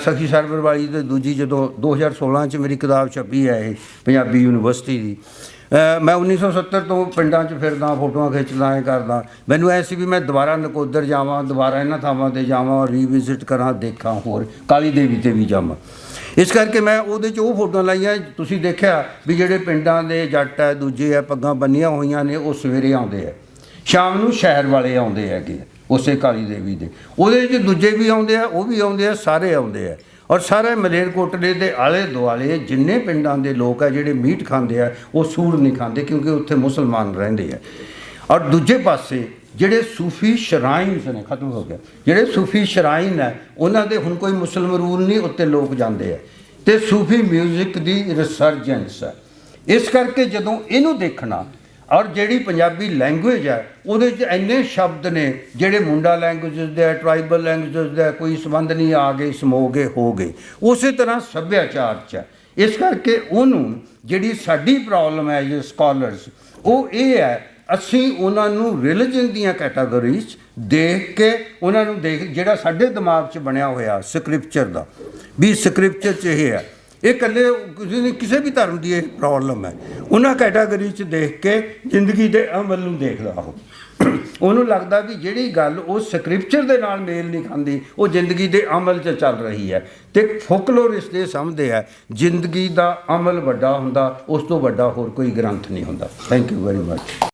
ਸਖੀ ਸਰਵਰ ਵਾਲੀ ਅਤੇ ਦੂਜੀ ਜਦੋਂ 2016 'ਚ ਮੇਰੀ ਕਿਤਾਬ ਛਪੀ ਹੈ ਇਹ ਪੰਜਾਬੀ ਯੂਨੀਵਰਸਿਟੀ ਦੀ, ਮੈਂ 1970 ਤੋਂ ਪਿੰਡਾਂ 'ਚ ਫਿਰਦਾ, ਫੋਟੋਆਂ ਖਿੱਚਦਾ, ਐਂ ਕਰਦਾ। ਮੈਨੂੰ ਐ ਸੀ ਵੀ ਮੈਂ ਦੁਬਾਰਾ ਨਕੋਦਰ ਜਾਵਾਂ, ਦੁਬਾਰਾ ਇਹਨਾਂ ਥਾਵਾਂ 'ਤੇ ਜਾਵਾਂ, ਰੀਵਿਜ਼ਿਟ ਕਰਾਂ, ਦੇਖਾਂ, ਹੋਰ ਕਾਲੀ ਦੇਵੀ 'ਤੇ ਵੀ ਜਾਵਾਂ। ਇਸ ਕਰਕੇ ਮੈਂ ਉਹਦੇ 'ਚ ਉਹ ਫੋਟੋਆਂ ਲਾਈਆਂ। ਤੁਸੀਂ ਦੇਖਿਆ ਵੀ ਜਿਹੜੇ ਪਿੰਡਾਂ ਦੇ ਜੱਟ ਹੈ, ਦੂਜੇ ਹੈ, ਪੱਗਾਂ ਬੰਨੀਆਂ ਹੋਈਆਂ ਨੇ, ਉਹ ਸਵੇਰੇ ਆਉਂਦੇ ਹੈ, ਸ਼ਾਮ ਨੂੰ ਸ਼ਹਿਰ ਵਾਲੇ ਆਉਂਦੇ ਹੈਗੇ ਉਸੇ ਕਾਲੀ ਦੇਵੀ ਦੇ। ਉਹਦੇ 'ਚ ਦੂਜੇ ਵੀ ਆਉਂਦੇ ਆ, ਉਹ ਵੀ ਆਉਂਦੇ ਆ, ਸਾਰੇ ਆਉਂਦੇ ਆ। ਔਰ ਸਾਰੇ ਮਲੇਰਕੋਟਲੇ ਦੇ ਆਲੇ ਦੁਆਲੇ ਜਿੰਨੇ ਪਿੰਡਾਂ ਦੇ ਲੋਕ ਆ ਜਿਹੜੇ ਮੀਟ ਖਾਂਦੇ ਆ, ਉਹ ਸੂਰ ਨਹੀਂ ਖਾਂਦੇ, ਕਿਉਂਕਿ ਉੱਥੇ ਮੁਸਲਮਾਨ ਰਹਿੰਦੇ ਆ। ਔਰ ਦੂਜੇ ਪਾਸੇ ਜਿਹੜੇ ਸੂਫੀ ਸ਼ਰਾਈਨਸ ਨੇ, ਖਤਮ ਹੋ ਗਿਆ, ਜਿਹੜੇ ਸੂਫੀ ਸ਼ਰਾਈਨ ਹੈ, ਉਹਨਾਂ ਦੇ ਹੁਣ ਕੋਈ ਮੁਸਲਮ ਰੂਲ ਨਹੀਂ, ਉੱਤੇ ਲੋਕ ਜਾਂਦੇ ਆ। ਅਤੇ ਸੂਫੀ ਮਿਊਜ਼ਿਕ ਦੀ ਰਿਸਰਜੈਂਸ ਹੈ। ਇਸ ਕਰਕੇ ਜਦੋਂ ਇਹਨੂੰ ਦੇਖਣਾ, ਔਰ ਜਿਹੜੀ ਪੰਜਾਬੀ ਲੈਂਗੁਏਜ ਹੈ ਉਹਦੇ 'ਚ ਇੰਨੇ ਸ਼ਬਦ ਨੇ ਜਿਹੜੇ ਮੁੰਡਾ ਲੈਂਗੁਏਜਸ ਦੇ, ਟਰਾਈਬਲ ਲੈਂਗੁਏਜਸ ਦੇ ਕੋਈ ਸੰਬੰਧ ਨਹੀਂ, ਆ ਗਏ, ਸਮੋ ਗਏ, ਹੋ ਗਏ। ਉਸੇ ਤਰ੍ਹਾਂ ਸੱਭਿਆਚਾਰ 'ਚ ਹੈ। ਇਸ ਕਰਕੇ ਉਹਨੂੰ ਜਿਹੜੀ ਸਾਡੀ ਪ੍ਰੋਬਲਮ ਹੈ ਜੇ ਸਕਾਲਰਸ, ਉਹ ਇਹ ਹੈ, ਅਸੀਂ ਉਹਨਾਂ ਨੂੰ ਰਿਲੀਜਨ ਦੀਆਂ ਕੈਟਾਗਰੀਜ਼ ਦੇਖ ਕੇ ਉਹਨਾਂ ਨੂੰ ਜਿਹੜਾ ਸਾਡੇ ਦਿਮਾਗ 'ਚ ਬਣਿਆ ਹੋਇਆ ਸਕ੍ਰਿਪਚਰ ਦਾ, ਵੀ ਸਕ੍ਰਿਪਚਰ 'ਚ ਇਹ ਹੈ, ਇਹ ਇਕੱਲੇ ਕਿਸੇ ਵੀ ਧਰਮ ਦੀ ਇਹ ਪ੍ਰੋਬਲਮ ਹੈ। ਉਹਨਾਂ ਕੈਟਾਗਰੀ 'ਚ ਦੇਖ ਕੇ ਜ਼ਿੰਦਗੀ ਦੇ ਅਮਲ ਨੂੰ ਦੇਖਦਾ ਉਹ, ਉਹਨੂੰ ਲੱਗਦਾ ਵੀ ਜਿਹੜੀ ਗੱਲ ਉਹ ਸਕ੍ਰਿਪਚਰ ਦੇ ਨਾਲ ਮੇਲ ਨਹੀਂ ਖਾਂਦੀ, ਉਹ ਜ਼ਿੰਦਗੀ ਦੇ ਅਮਲ 'ਚ ਚੱਲ ਰਹੀ ਹੈ। ਅਤੇ ਫੋਕਲੋਰਿਸਟ ਇਹ ਸਮਝਦੇ ਹੈ ਜ਼ਿੰਦਗੀ ਦਾ ਅਮਲ ਵੱਡਾ ਹੁੰਦਾ, ਉਸ ਤੋਂ ਵੱਡਾ ਹੋਰ ਕੋਈ ਗ੍ਰੰਥ ਨਹੀਂ ਹੁੰਦਾ। Thank you very much.